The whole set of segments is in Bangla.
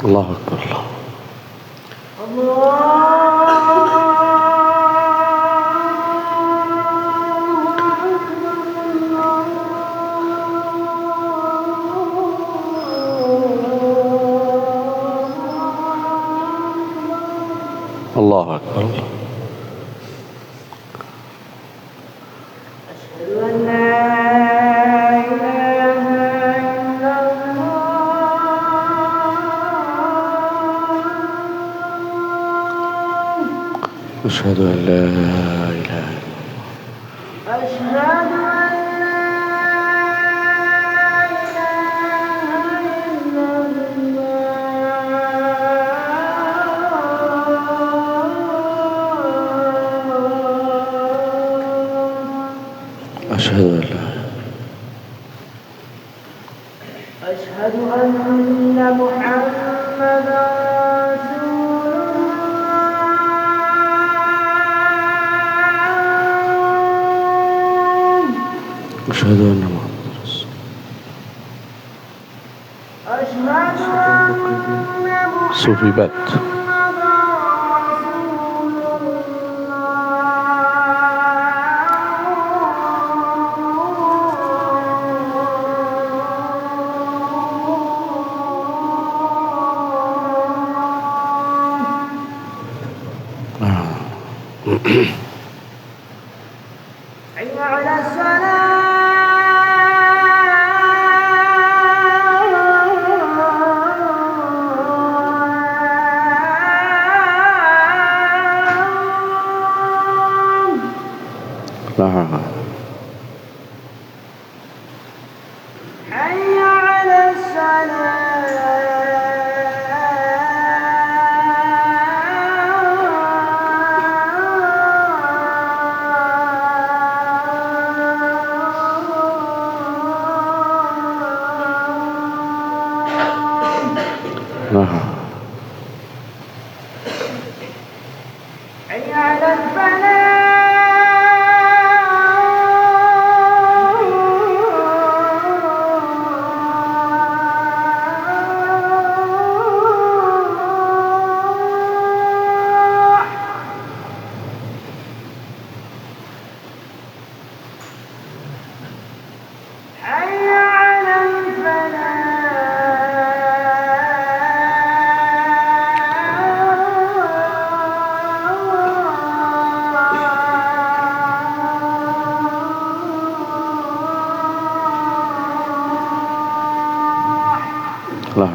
الله أكبر. الله أكبر. أشهد أن لا إله إلا الله. أشهد أن لا إله إلا أشهد أن لا إله إلا الله. أشهد أن لا أشهد أن محمدا رسول الله. أشهد أن محمد رسول أشهد أن صفبت محمدا رسول الله. حي على السلام. لا حي على السلام. لا حي على الفلاح. حي على الفلاح. لا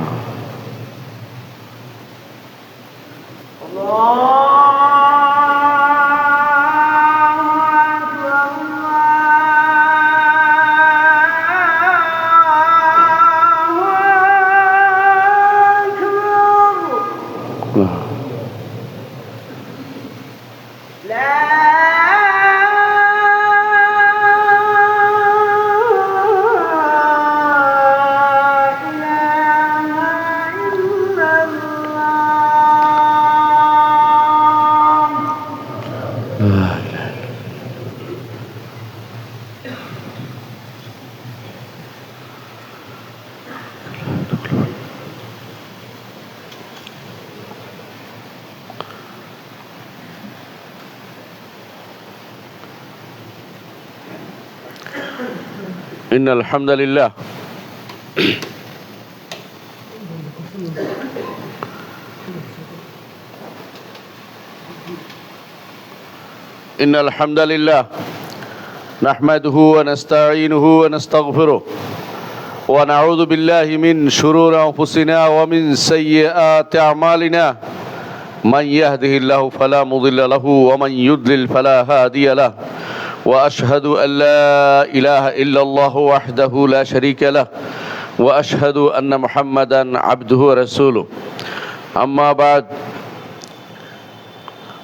لا لا إله إن الحمد لله إن الحمد لله نحمده ونستعينه ونستغفره ونعوذ بالله من شرور أنفسنا ومن سيئات أعمالنا من يهده الله فلا مضل له ومن يضلل فلا هادي له وأشهد أن لا إله إلا الله وحده لا شريك له وأشهد أن محمدا عبده ورسوله أما بعد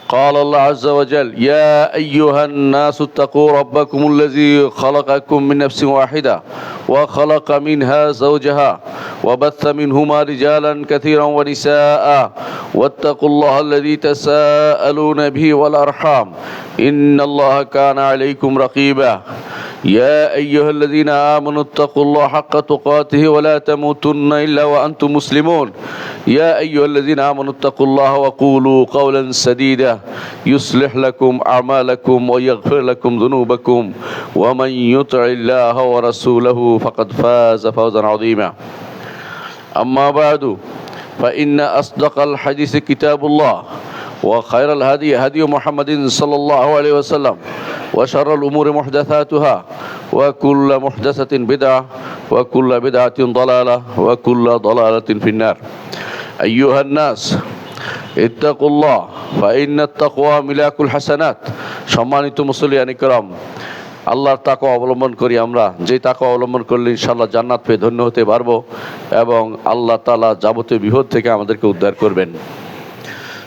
قال الله عز وجل يا أيها الناس اتقوا ربكم الذي خلقكم من نفس واحدة وخلق منها زوجها وبث منهما رجالا كثيرا ونساء واتقوا الله الذي تساءلون به والأرحام إن الله كان عليكم رقيبا يا أيها الذين آمنوا اتقوا الله حق تقاته ولا تموتن إلا وأنتم مسلمون يا أيها الذين آمنوا اتقوا الله وقولوا قولا سديدا يصلح لكم أعمالكم ويغفر لكم ذنوبكم ومن يطع الله ورسوله فقد فاز فوزا عظيما أما بعد فإن أصدق الحديث كتاب الله وخير الهدي هدي محمد صلى الله عليه وسلم وشر الأمور محدثاتها وكل محدثة بدعة وكل بدعة ضلالة وكل ضلالة في النار أيها الناس اتقوا الله فإن التقوى ملاك الحسنات সম্মানিত মুসলিয়ান ইকরাম আল্লাহর তাকওয়া অবলম্বন করি আমরা যে তাকওয়া অবলম্বন করলে ইনশাআল্লাহ জান্নাত পেয়ে ধন্য হতে পারবো এবং আল্লাহ তাআলা যাবতীয় বিপদ থেকে আমাদেরকে উদ্ধার করবেন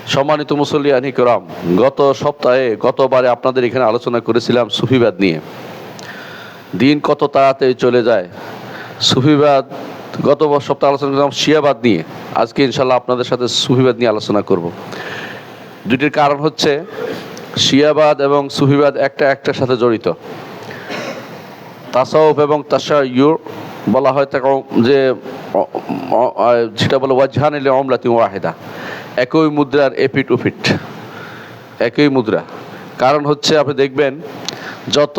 সম্মানিত মুসলিয়ান ইকরাম গতবারে আপনাদের এখানে আলোচনা করেছিলাম সুফিবাদ নিয়ে দিন কত তাড়াতাড়ি চলে যায় সুফিবাদ গত সপ্তাহে আলোচনা করলাম শিয়াবাদ নিয়ে আজকে ইনশাআল্লাহ আপনাদের সাথে সুফিবাদ নিয়ে আলোচনা করব দুটির কারণ হচ্ছে শিয়াবাদ এবং সুফিবাদ একটার সাথে জড়িত তাসাউফ এবং তাশায়্যু বলা হয় তাকে যে যেটা বলে ওয়াজহান ইলা উমলাতিন ওয়াহিদা একই মুদ্রার এপিট উপিট একই মুদ্রা কারণ হচ্ছে আপনি দেখবেন যত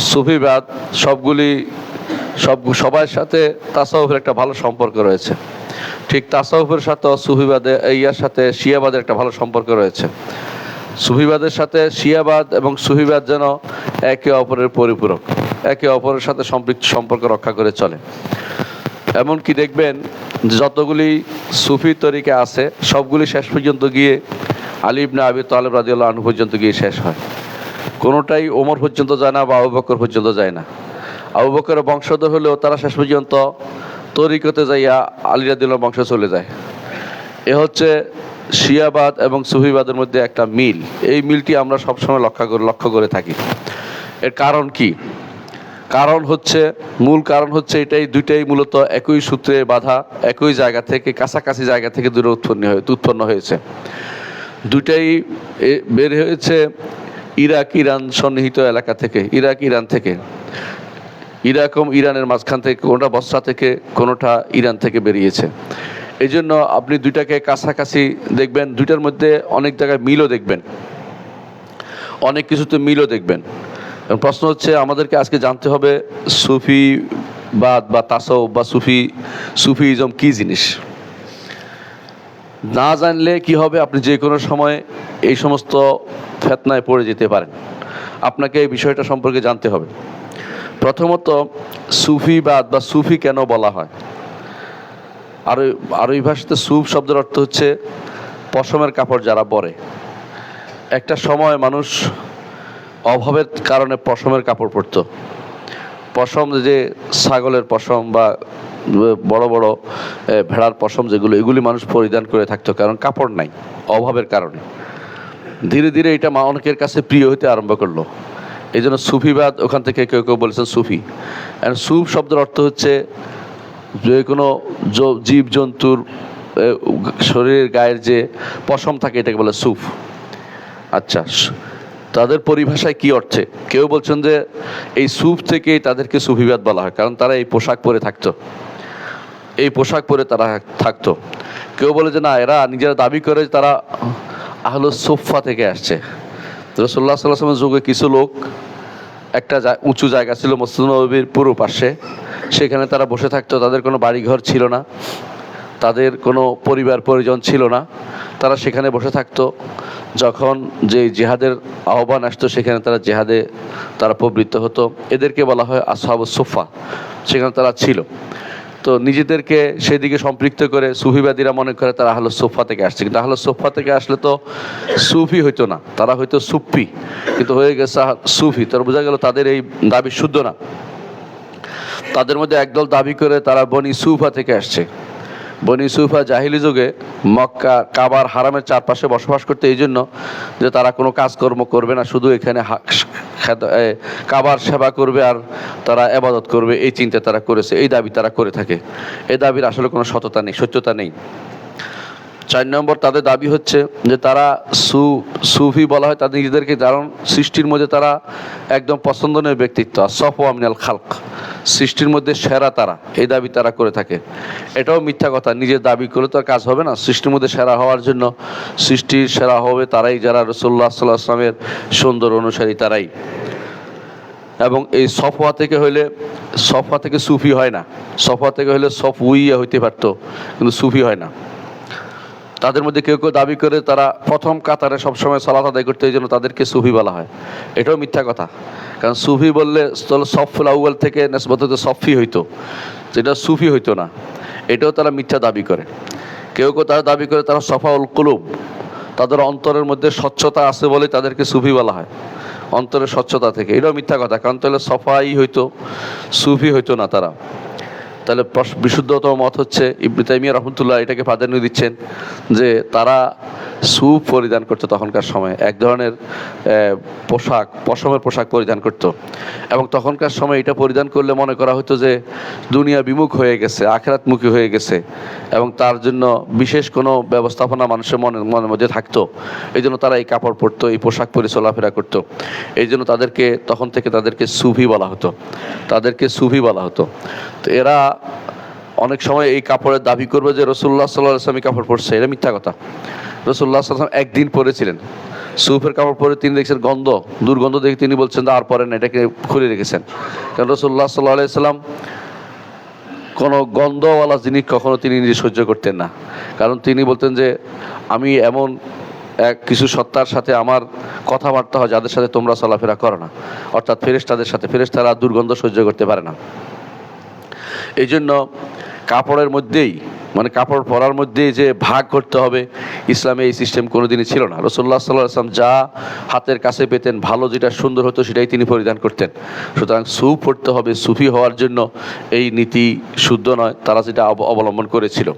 সুফিবাদ সবার সাথে তাসাউফের একটা ভালো সম্পর্ক রয়েছে ঠিক তাসাউফের সাথে সুফিবাদে ইয়ার সাথে শিয়াবাদের একটা ভালো সম্পর্ক রয়েছে সুফিবাদের সাথে শিয়াবাদ এবং সুফিবাদ যেন একে অপরের পরিপূরক একে অপরের সাথে সম্পর্ক রক্ষা করে চলে এমনকি দেখবেন যতগুলি সুফি তরিকা আছে সবগুলি শেষ পর্যন্ত গিয়ে আলী ইবনে আবি তালেব রাদিয়াল্লাহু আনহু পর্যন্ত গিয়ে শেষ হয় কোনোটাই ওমর পর্যন্ত যায় না বা আবু বকর পর্যন্ত যায় না আবু বকরের বংশধর হলেও তারা শেষ পর্যন্ত তরিকতে যাইয়া আলী রাদিয়াল্লাহু বংশ চলে যায় এ হচ্ছে শিয়াবাদ এবং সুফিবাদের মধ্যে একটা মিল এই মিলটি আমরা সবসময় লক্ষ্য করে থাকি এর কারণ কি মূল কারণ হচ্ছে এটাই দুইটাই মূলত একই সূত্রে বাঁধা একই জায়গা থেকে কাছাকাছি জায়গা থেকে দূরে উৎপন্ন হয়েছে দুইটাই বের হয়েছে ইরান সন্নিহিত এলাকা থেকে ইরান থেকে ইরাক এবং ইরানের মাঝখান থেকে কোনোটা বসরা থেকে কোনোটা ইরান থেকে বেরিয়েছে এই জন্য আপনি দুইটাকে কাছাকাছি দেখবেন দুইটার মধ্যে অনেক জায়গায় মিলও দেখবেন অনেক কিছুতে মিলও দেখবেন প্রশ্ন হচ্ছে আমাদেরকে আজকে জানতে হবে সুফিবাদ বা তাসাউফ বা সুফিইজম কি জিনিস না জানলে কি হবে আপনি যে কোনো সময় এই সমস্ত ফিতনায় পড়ে যেতে পারেন আপনাকে এই বিষয়টা সম্পর্কে জানতে হবে প্রথমত সুফিবাদ বা সুফি কেন বলা হয় আরবি ভাষাতে সুফ শব্দের অর্থ হচ্ছে পশমের কাপড় যারা পরে একটা সময় মানুষ অভাবের কারণে পশমের কাপড় পরতো পশম যে ছাগলের পশম বা বড় বড় ভেড়ার পশম যেগুলো এগুলি মানুষ পরিধান করে থাকতো কারণ কাপড় নাই অভাবের কারণে ধীরে ধীরে এটা অনেকের কাছে প্রিয় হতে আরম্ভ করলো এই জন্য সুফিবাদ ওখান থেকে কেউ কেউ বলেছেন সুফি সুফ শব্দের অর্থ হচ্ছে যে কোনো জীবজন্তুর শরীরের গায়ের যে পশম থাকে এটাকে বলে সুফ আচ্ছা তাদের পরিভাষায় কি অর্থে কেউ বলছেন যে এই সুফ থেকেই তাদেরকে সুফিবাদ বলা হয় কারণ তারা এই পোশাক পরে থাকতো কেউ বলে যে না এরা নিজেরা দাবি করে তারা আহলুস সুফা থেকে আসছে রাসূলুল্লাহ সাল্লাল্লাহু আলাইহি ওয়াসাল্লামের যুগে কিছু লোক একটা উঁচু জায়গা ছিল মসজিদ নববীর পূর্ব পাশে সেখানে তারা বসে থাকতো তাদের কোনো বাড়িঘর ছিল না তাদের কোনো পরিবার পরিজন ছিল না তারা সেখানে বসে থাকতো যখন যে জিহাদের আহ্বান আসতো সেখানে তারা জিহাদে প্রবৃত্ত হতো এদেরকে বলা হয় আসহাবুস সুফা সেখানে তারা ছিল তো নিজেদেরকে সেদিকে সম্পৃক্ত করে সুফিবাদীরা মনে করে তারা আহলুস সুফা থেকে আসছে কিন্তু আহলুস সুফা থেকে আসলে তো সুফি হইতো না তারা হয়তো সুফি কিন্তু হয়ে গেছে সুফি তার বোঝা গেল তাদের এই দাবি শুদ্ধ না তাদের মধ্যে একদল দাবি করে তারা বনি সুফা থেকে আসছে বনি সুফা জাহিলি যুগে মক্কা কাবার হারামের চারপাশে বসবাস করতে এই জন্য যে তারা কোনো কাজকর্ম করবে না, শুধু এখানে কাবার সেবা করবে আর তারা ইবাদত করবে, এই চিন্তা তারা করেছে, এই দাবি তারা করে থাকে। এই দাবির আসলে কোনো সততা নেই, সত্যতা নেই। 4 নম্বর, তাদের দাবি হচ্ছে যে তারা সুফি বলা হয় তাদের নিজেদেরকে, কারণ সৃষ্টির মধ্যে তারা একদম পছন্দনীয় ব্যক্তিত্ব, সফওয়া মিনাল খালক, সৃষ্টির মধ্যে সেরা তারা, এই দাবি তারা করে থাকে। এটাও মিথ্যা কথা, নিজের দাবি করে তো আর কাজ হবে না। সৃষ্টির মধ্যে সেরা হওয়ার জন্য সৃষ্টির সেরা হবে তারাই যারা রাসূলুল্লাহ সাল্লাল্লাহু আলাইহি ওয়াসাল্লামের সুন্দর অনুসারী তারাই। এবং এই সফওয়া থেকে সুফি হয় না, সফওয়া থেকে হলে সফউইয়া হইতে পারত, কিন্তু সুফি হয় না। তাদের মধ্যে কেউ কেউ দাবি করে তারা প্রথম কাতারে সবসময় সালাত আদায় করতে, এই জন্য তাদেরকে সুফি বলা হয়। এটাও মিথ্যা কথা, কারণ সুফি বললে সফুল আউয়াল থেকে নেসবত হতে সফি হইতো, যেটা সুফি হইতো না। এটাও তারা মিথ্যা দাবি করে। কেউ কেউ তারা দাবি করে তারা সফাউল কুলুব, তাদের অন্তরের মধ্যে স্বচ্ছতা আছে বলে তাদেরকে সুফি বলা হয়, অন্তরের স্বচ্ছতা থেকে। এটাও মিথ্যা কথা, কারণ তাহলে সফাই হইতো, সুফি হইতো না তারা। তাহলে বিশুদ্ধতম মত হচ্ছে ইবনে তাইমিয়া রাহমাতুল্লাহ এটাকে প্রাধান্য দিচ্ছেন যে তারা সুফ পরিধান করতো তখনকার সময়, এক ধরনের পোশাক, পশমের পোশাক পরিধান করত। এবং তখনকার সময় এটা পরিধান করলে মনে করা হতো যে দুনিয়া বিমুখ হয়ে গেছে, আখিরাতমুখী হয়ে গেছে, এবং তার জন্য বিশেষ কোনো ব্যবস্থাপনা মানুষের মনের মধ্যে থাকতো। এই জন্য তারা এই কাপড় পরতো, এই পোশাক পরে চলাফেরা করতো। এই জন্য তখন থেকে তাদেরকে সুফি বলা হতো, তো এরা অনেক সময় এই কাপড়ের দাবি করবে যে রাসূলুল্লাহ সাল্লাল্লাহু আলাইহি ওয়াসাল্লাম কাপড় পরছে, এটা মিথ্যা কথা। রাসূলুল্লাহ সাল্লাল্লাহু আলাইহি ওয়াসাল্লাম একদিন পরেছিলেন সুফের কাপড় পরে, তিনি দেখছেন দুর্গন্ধ দেখে তিনি বলছেন আর পরেন না, এটাকে খুলে রেখেছেন। কারণ রাসূলুল্লাহ সাল্লাল্লাহু আলাইহি ওয়াসাল্লাম কোনো গন্ধওয়ালা জিনিস কখনো তিনি নিজে সহ্য করতেন না, কারণ তিনি বলতেন যে আমি এমন কিছু সত্তার সাথে আমার কথাবার্তা হয় যাদের সাথে তোমরা চলাফেরা করো না, অর্থাৎ ফেরেশতাদের সাথে। ফেরেশতারা দুর্গন্ধ সহ্য করতে পারে না। এই জন্য কাপড়ের মধ্যেই, মানে কাপড় পরার মধ্যেই যে ভাগ করতে হবে, ইসলামে এই সিস্টেম কোনোদিনই ছিল না। রাসূলুল্লাহ সাল্লাল্লাহু আলাইহি ওয়াসাল্লাম যা হাতের কাছে পেতেন, ভালো যেটা সুন্দর হতো সেটাই তিনি পরিধান করতেন। সুতরাং সুফ পড়তে হবে, সুফি হওয়ার জন্য এই নীতি শুদ্ধ নয়, তারা যেটা অবলম্বন করেছিল।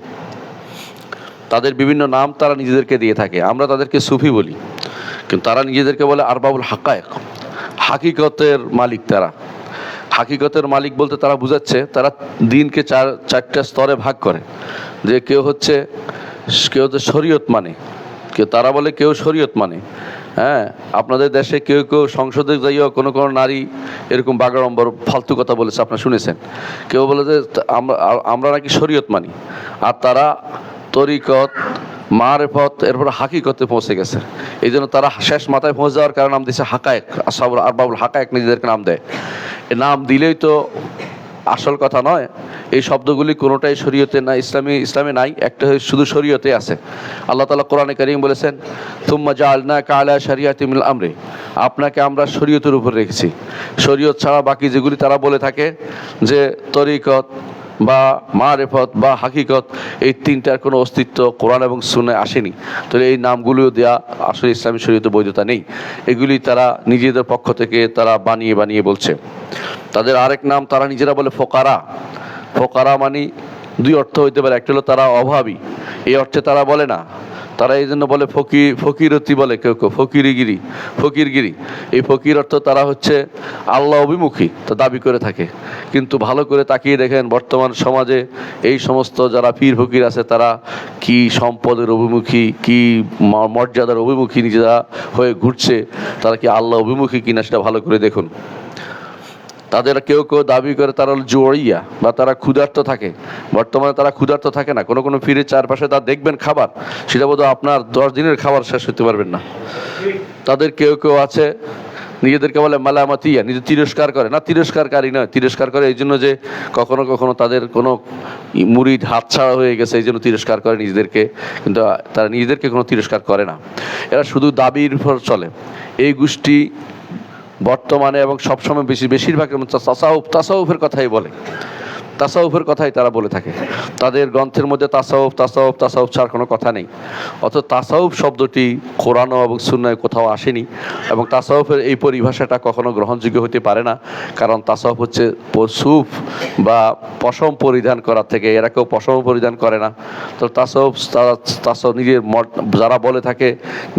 তাদের বিভিন্ন নাম তারা নিজেদেরকে দিয়ে থাকে, আমরা তাদেরকে সুফি বলি, কিন্তু তারা নিজেদেরকে বলে আরবাবুল হাকায়েক, হাকিকতের মালিক। তারা হাকিকতের মালিক বলতে তারা বুঝাচ্ছে তারা দিনকে চারটা স্তরে ভাগ করে, যে কেউ হচ্ছে শরীয়ত মানে, তারা বলে কেউ শরীয়ত মানে। হ্যাঁ, আপনাদের দেশে কেউ কেউ সংসদে যাইও কোনো নারী এরকম বাগাড়ম্বর ফালতু কথা বলেছে, আপনারা শুনেছেন। কেউ বলে যে আমরা নাকি শরীয়ত মানি, আর তারা তরিকত, মারেফত, এরপর হাকিকতে পৌঁছে গেছে। এই জন্য তারা শেষ মাথায় পৌঁছে যাওয়ার কারণে নাম দিয়েছে হাকায়েক, আরবাবুল হাকায়েক নিজেদেরকে নাম দেয়। এ নাম দিলেই তো আসল কথা নয়। এই শব্দগুলি কোনোটাই শরীয়তে না, ইসলামে নাই, একটা শুধু শরীয়তে আছে। আল্লাহ তাআলা কোরআনে কারীম বলেছেন, সুম্মা জাআলনাকা আলা শারিয়াতিন মিনাল আমরি, আপনাকে আমরা শরীয়তের উপর রেখেছি। শরীয়ত ছাড়া বাকি যেগুলি তারা বলে থাকে যে তরিকত বা মারেফত বা হাকিকত, এই তিনটার কোনো অস্তিত্ব কোরআন এবং সুন্নাহয় আসেনি। তো এই নামগুলিও দেয়া আসলে ইসলামী শরীয়তে বৈধতা নেই। এগুলি তারা নিজেদের পক্ষ থেকে তারা বানিয়ে বলছে। তাদের আরেক নাম তারা নিজেরা বলে ফোকারা। ফোকারা মানে দুই অর্থ হইতে পারে, একটা হলো তারা অভাবী, এই অর্থে তারা বলে না, তারা এই জন্য বলে ফকিরতি বলে, কেউ ফকিরগিরি। এই ফকির অর্থ তারা হচ্ছে আল্লাহ অভিমুখী তা দাবি করে থাকে। কিন্তু ভালো করে তাকিয়ে দেখেন বর্তমান সমাজে এই সমস্ত যারা পীর ফকির আছে তারা কি সম্পদের অভিমুখী, কি মর্যাদার অভিমুখী নিজেরা হয়ে ঘুরছে, তারা কি আল্লাহ অভিমুখী কিনা সেটা ভালো করে দেখুন। তাদের কেউ দাবি করে তারা জুয়াইয়া বা তারা ক্ষুধার্ত থাকে। বর্তমানে তারা ক্ষুধার্ত থাকে না, কোনো পীরের চারপাশে তারা দেখবেন খাবার, সেটা বোধহয় আপনার 10 দিনের খাবার শেষ হতে পারবেন না। তাদের কেউ আছে নিজেদেরকে বলে মালামাতিয়া, নিজে তিরস্কার করে না, তিরস্কারকারী নয়, তিরস্কার করে এই জন্য যে কখনো তাদের কোনো মুরিদ হাতছাড়া হয়ে গেছে এই জন্য তিরস্কার করে নিজেদেরকে, কিন্তু তারা নিজেদেরকে কোনো তিরস্কার করে না। এরা শুধু দাবির উপর চলে। এই গোষ্ঠী বর্তমানে এবং সবসময় বেশিরভাগ তাসাউফের কথাই বলে। তাসাউফের কথাই তারা বলে থাকে। তাদের গ্রন্থের মধ্যে তাসাউফ তাসাউফ তাসাউফ ছাড়া কোনো কথা নেই। অথচ তাসাউফ শব্দটি কোরআন এবং সুন্নায় কোথাও আসেনি, এবং তাসাউফের এই পরিভাষাটা কখনো গ্রহণযোগ্য হতে পারে না। কারণ তাসাউফ হচ্ছে সুফ বা পশম পরিধান করার থেকে, এরা কেউ পশম পরিধান করে না। তো তাসাউফ তাসাউফ নিজের যারা বলে থাকে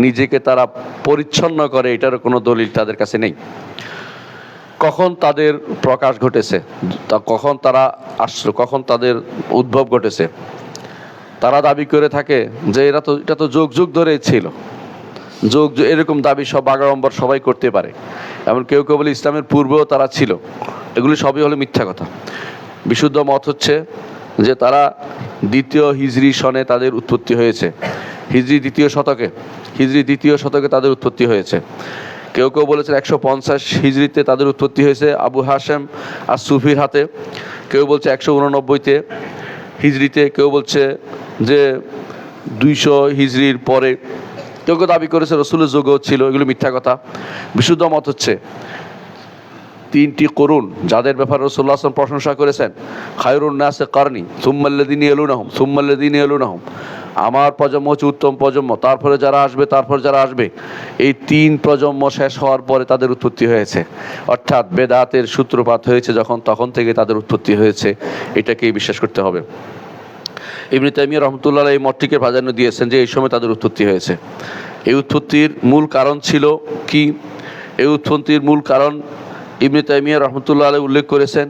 নিজেকে তারা পরিচ্ছন্ন করে, এটারও কোনো দলিল তাদের কাছে নেই। কখন তাদের প্রকাশ ঘটেছে, কখন তারা আসলো, কখন তাদের উদ্ভব ঘটেছে? তারা দাবি করে থাকে যে এটা তো যুগ যুগ ধরে ছিল, এরকম দাবি সব আগাড়ম্বর সবাই করতে পারে। এমন কেউ কেউ বলে ইসলামের পূর্বেও তারা ছিল। এগুলি সবই হলো মিথ্যা কথা। বিশুদ্ধ মত হচ্ছে যে তারা দ্বিতীয় হিজরি সনে তাদের উৎপত্তি হয়েছে, হিজরি দ্বিতীয় শতকে তাদের উৎপত্তি হয়েছে। কেউ কেউ বলেছেন 150 হিজরিতে তাদের উৎপত্তি হয়েছে আবু হাশেম আর সুফির হাতে। কেউ বলছে 189 হিজরিতে, কেউ বলছে যে 200 হিজরির পরে, কেউ কেউ দাবি করেছে রসুলের যুগও ছিল। এগুলো মিথ্যা কথা। বিশুদ্ধ মত হচ্ছে 3টি করুন যাদের ব্যাপারে রাসূলুল্লাহ সাল্লাল্লাহু আলাইহি ওয়াসাল্লাম প্রশংসা করেছেন, খায়রুন নাসে কারনি সুম্মাল্লাযিনা ইয়ালুনাহুম, আমার প্রজন্ম হচ্ছে উত্তম প্রজন্ম, তারপরে যারা আসবে। এই 3 প্রজন্ম শেষ হওয়ার পরে তাদের উৎপত্তি হয়েছে, অর্থাৎ বেদাতের সূত্রপাত হয়েছে তখন থেকে তাদের উৎপত্তি হয়েছে। এটাকেই বিশ্বাস করতে হবে। ইবনে তাইমিয়া রাহমাতুল্লাহ আলাইহি এই মতটিকে প্রাধান্য দিয়েছেন যে এই সময় তাদের উৎপত্তি হয়েছে। এই উৎপত্তির মূল কারণ ছিল কি? এই উৎপত্তির মূল কারণ ইবনে তাইমিয়া রাহমাতুল্লাহ আলাইহি উল্লেখ করেছেন,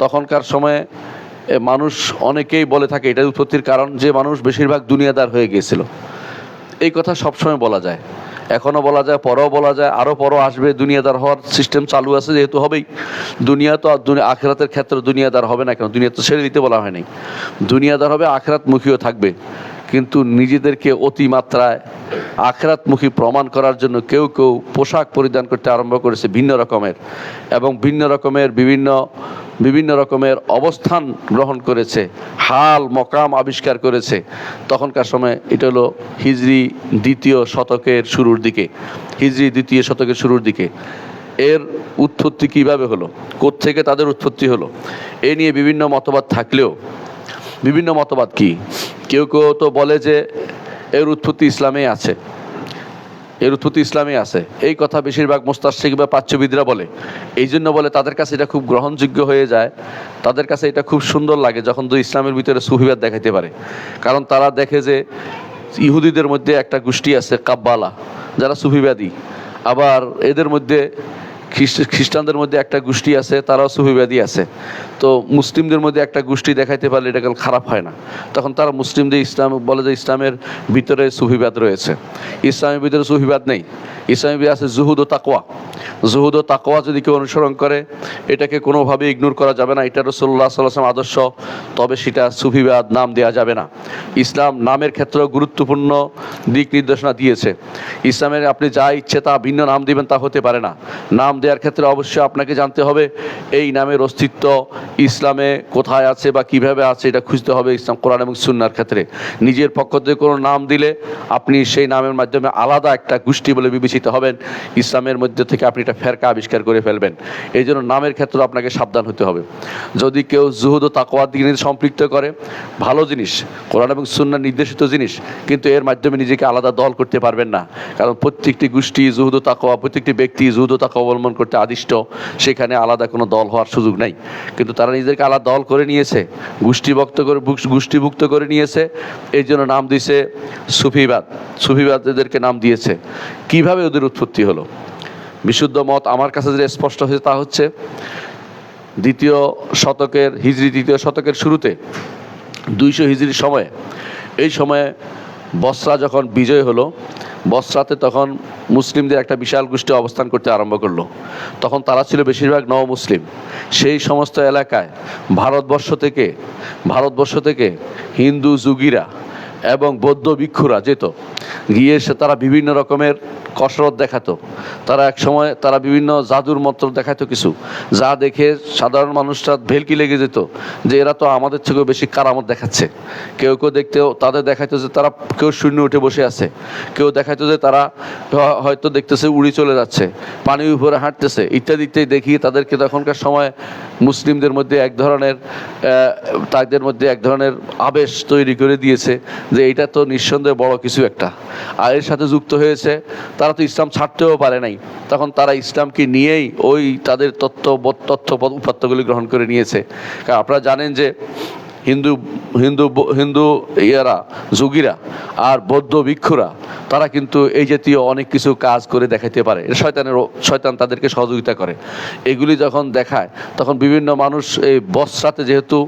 তখনকার সময়ে মানুষ অনেকেই বলে থাকে এটা উৎপত্তির কারণ যে মানুষ বেশিরভাগ দুনিয়াদার হয়ে গিয়েছিল। এই কথা সবসময় বলা যায়, এখনও বলা যায়, পরেও বলা যায়, আরও পরও আসবে। দুনিয়াদার হওয়ার সিস্টেম চালু আছে, যেহেতু হবেই। দুনিয়া তো আখিরাতের ক্ষেত্রে দুনিয়াদার হবে না কেন? দুনিয়া তো ছেড়ে দিতে বলা হয়নি। দুনিয়াদার হবে, আখিরাতমুখীও থাকবে, কিন্তু নিজেদেরকে অতিমাত্রায় আখিরাতমুখী প্রমাণ করার জন্য কেউ কেউ পোশাক পরিধান করতে আরম্ভ করেছে ভিন্ন রকমের, এবং বিভিন্ন রকমের অবস্থান গ্রহণ করেছে, হাল মকাম আবিষ্কার করেছে। তখনকার সময় এটা হলো হিজরি দ্বিতীয় শতকের শুরুর দিকে। এর উৎপত্তি কিভাবে হলো, কোত্থেকে তাদের উৎপত্তি হলো, এ নিয়ে বিভিন্ন মতবাদ থাকলেও, বিভিন্ন মতবাদ কি, কেউ কেউ তো বলে যে এর উৎপত্তি ইসলামে আছে। এই কথা বেশিরভাগ মুস্তাশরিক বা প্রাচ্যবিদরা বলে। এই জন্য বলে তাদের কাছে এটা খুব গ্রহণযোগ্য হয়ে যায়, তাদের কাছে এটা খুব সুন্দর লাগে যখন ইসলামের ভিতরে সুফিবাদ দেখাইতে পারে। কারণ তারা দেখে যে ইহুদিদের মধ্যে একটা গোষ্ঠী আছে কাব্বালা, যারা সুফিবাদী, আবার এদের মধ্যে খ্রিস্টানদের মধ্যে একটা গোষ্ঠী আছে, তারাও সুফিবাদী আছে। তো মুসলিমদের মধ্যে একটা গোষ্ঠী দেখাইতে পারলে এটা খারাপ হয় না। তখন তারা মুসলিমদের ইসলাম বলে যে ইসলামের ভিতরে সুফিবাদ রয়েছে। ইসলামের ভিতরে সুফিবাদ নেই, ইসলামের ভিতরে আছে জুহুদ ও তাকওয়া। যদি কেউ অনুসরণ করে এটাকে কোনোভাবে ইগনোর করা যাবে না। এটা রাসূলুল্লাহ সাল্লাল্লাহু আলাইহি ওয়াসাল্লাম আদর্শ, তবে সেটা সুফিবাদ নাম দেওয়া যাবে না। ইসলাম নামের ক্ষেত্রেও গুরুত্বপূর্ণ দিক নির্দেশনা দিয়েছে। ইসলামের আপনি যা ইচ্ছে তা ভিন্ন নাম দিবেন তা হতে পারে না। নাম দেওয়ার ক্ষেত্রে অবশ্যই আপনাকে জানতে হবে এই নামের অস্তিত্ব ইসলামে কোথায় আছে বা কিভাবে আছে, এটা খুঁজতে হবে ইসলাম কোরআন এবং সুন্নাহর ক্ষেত্রে। নিজের পক্ষ থেকে কোনো নাম দিলে আপনি সেই নামের মাধ্যমে আলাদা একটা গোষ্ঠী বলে বিবেচিত হবেন, ইসলামের মধ্যে থেকে আপনি একটা ফেরকা আবিষ্কার করে ফেলবেন। এই জন্য নামের ক্ষেত্রে আপনাকে সাবধান হতে হবে। যদি কেউ জুহুদ ও তাকওয়ার দিকে সম্পৃক্ত করে, ভালো জিনিস, কোরআন এবং সুন্নাহ নির্দেশিত জিনিস, কিন্তু এর মাধ্যমে নিজেকে আলাদা দল করতে পারবেন না। কারণ প্রত্যেকটি গোষ্ঠী জুহুদ ও তাকওয়া, প্রত্যেকটি ব্যক্তি জুহুদ ও তাকওয়া অবলম্বন করতে আদিষ্ট, সেখানে আলাদা কোনো দল হওয়ার সুযোগ নাই। কিন্তু তারা নিজেদেরকে আলাদা দল করে নিয়েছে, গোষ্ঠীভুক্ত করে নিয়েছে। এই জন্য নাম দিয়েছে সুফিবাদ এদেরকে নাম দিয়েছে। কিভাবে ওদের উৎপত্তি হলো? বিশুদ্ধ মত আমার কাছে যে স্পষ্ট হয়েছে তা হচ্ছে দ্বিতীয় শতকের শুরুতে 200 হিজরির সময়ে, এই সময়ে বসরা যখন বিজয় হলো, বসরাতে তখন মুসলিমদের একটা বিশাল গোষ্ঠী অবস্থান করতে আরম্ভ করলো। তখন তারা ছিল বেশিরভাগ নও-মুসলিম। সেই সমস্ত এলাকায় ভারতবর্ষ থেকে হিন্দু যুগীরা এবং বৌদ্ধ ভিক্ষুরা যেত, গিয়ে তারা বিভিন্ন রকমের কসরত দেখাতো, তারা এক সময় তারা বিভিন্ন জাদুর মন্ত্র দেখাতো কিছু, যা দেখে সাধারণ মানুষরা ভেলকি লেগে যেত যে এরা তো আমাদের থেকেও বেশি কারামত দেখাচ্ছে। কেউ কেউ দেখতেও তাদের দেখাইতো যে তারা কেউ শূন্য উঠে বসে আছে, কেউ দেখাইতো যে তারা হয়তো দেখতেছে উড়ি চলে যাচ্ছে, পানির উপরে হাঁটতেছে, ইত্যাদি ইত্যাদি দেখিয়ে তাদেরকে তখনকার সময় মুসলিমদের মধ্যে এক ধরনের তাদের মধ্যে এক ধরনের আবেশ তৈরি করে দিয়েছে যে এটা তো নিঃসন্দেহে বড় কিছু একটা। আর এর সাথে যুক্ত হয়েছে তারা তো ইসলাম ছাড়তেও পারে নাই, তখন তারা ইসলামকে নিয়েই ওই তাদের তথ্য উপাত্তগুলি গ্রহণ করে নিয়েছে। কারণ আপনারা জানেন যে হিন্দু হিন্দু হিন্দু ইয়ারা যোগীরা আর বৌদ্ধ ভিক্ষুরা তারা কিন্তু এই জাতীয় অনেক কিছু কাজ করে দেখাইতে পারে, শয়তান তাদেরকে সহযোগিতা করে। এগুলি যখন দেখায় তখন বিভিন্ন মানুষ এই বসরাতে, যেহেতু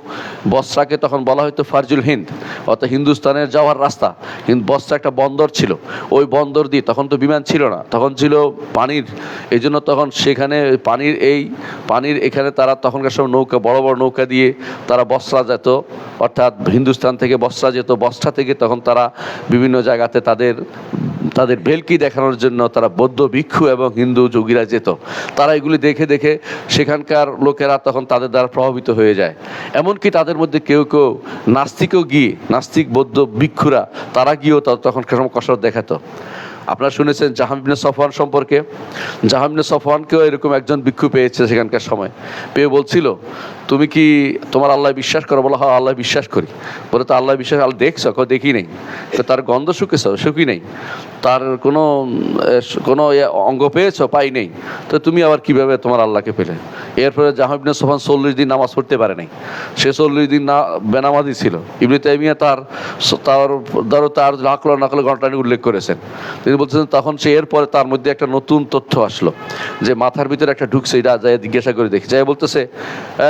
বসরাকে তখন বলা হয়তো ফারজুল হিন্দ, অর্থাৎ হিন্দুস্তানের যাওয়ার রাস্তা, কিন্তু বসরা একটা বন্দর ছিল, ওই বন্দর দিয়ে তখন তো বিমান ছিল না, তখন ছিল পানির, এই জন্য তখন সেখানে পানির এখানে তারা তখনকার সময় নৌকা, বড় বড় নৌকা দিয়ে তারা বসরা যেত, অর্থাৎ হিন্দুস্তান থেকে বসরা যেত, বসরা থেকে তখন তারা বিভিন্ন জায়গাতে তাদের ভেলকি দেখানোর জন্য তারা বৌদ্ধ ভিক্ষু এবং হিন্দু যোগীরা যেত। তারা এগুলি দেখে দেখে সেখানকার লোকেরা তখন তাদের দ্বারা প্রভাবিত হয়ে যায়। এমনকি তাদের মধ্যে কেউ কেউ নাস্তিক বৌদ্ধ ভিক্ষুরা তারা গিয়েও তখন কসরত দেখাতো। আপনারা শুনেছেন জাহাম ইবনে সফওয়ান সম্পর্কে। জাহাম ইবনে সফওয়ানকেও এরকম একজন ভিক্ষু পেয়েছে সেখানকার সময়, পেয়ে বলছিল তুমি কি তোমার আল্লাহ বিশ্বাস করো? বলো হ্যাঁ আল্লাহ বিশ্বাস করি। বলে তো আল্লাহ বিশ্বাস, আল্লাহ দেখছো? দেখি নেই। তো তার গন্ধ শুকি নেই, তার কোনো অঙ্গ পেয়েছো? পাই নেই। তো তুমি আবার কিভাবে তোমার আল্লাহকে পেলে? এরপরে জাহাম ইবনে সফওয়ান 40 দিন নামাজ পড়তে পারে নাই, সে 40 দিন বেনামাজি ছিল। ইবনে তাইমিয়া তার নাকল ঘটনা উল্লেখ করেছেন। তিনি বলছেন তখন সে এরপরে তার মধ্যে একটা নতুন তথ্য আসলো যে মাথার ভিতরে একটা ঢুকছে, এটা যায় জিজ্ঞাসা করে দেখি, যাই বলতেছে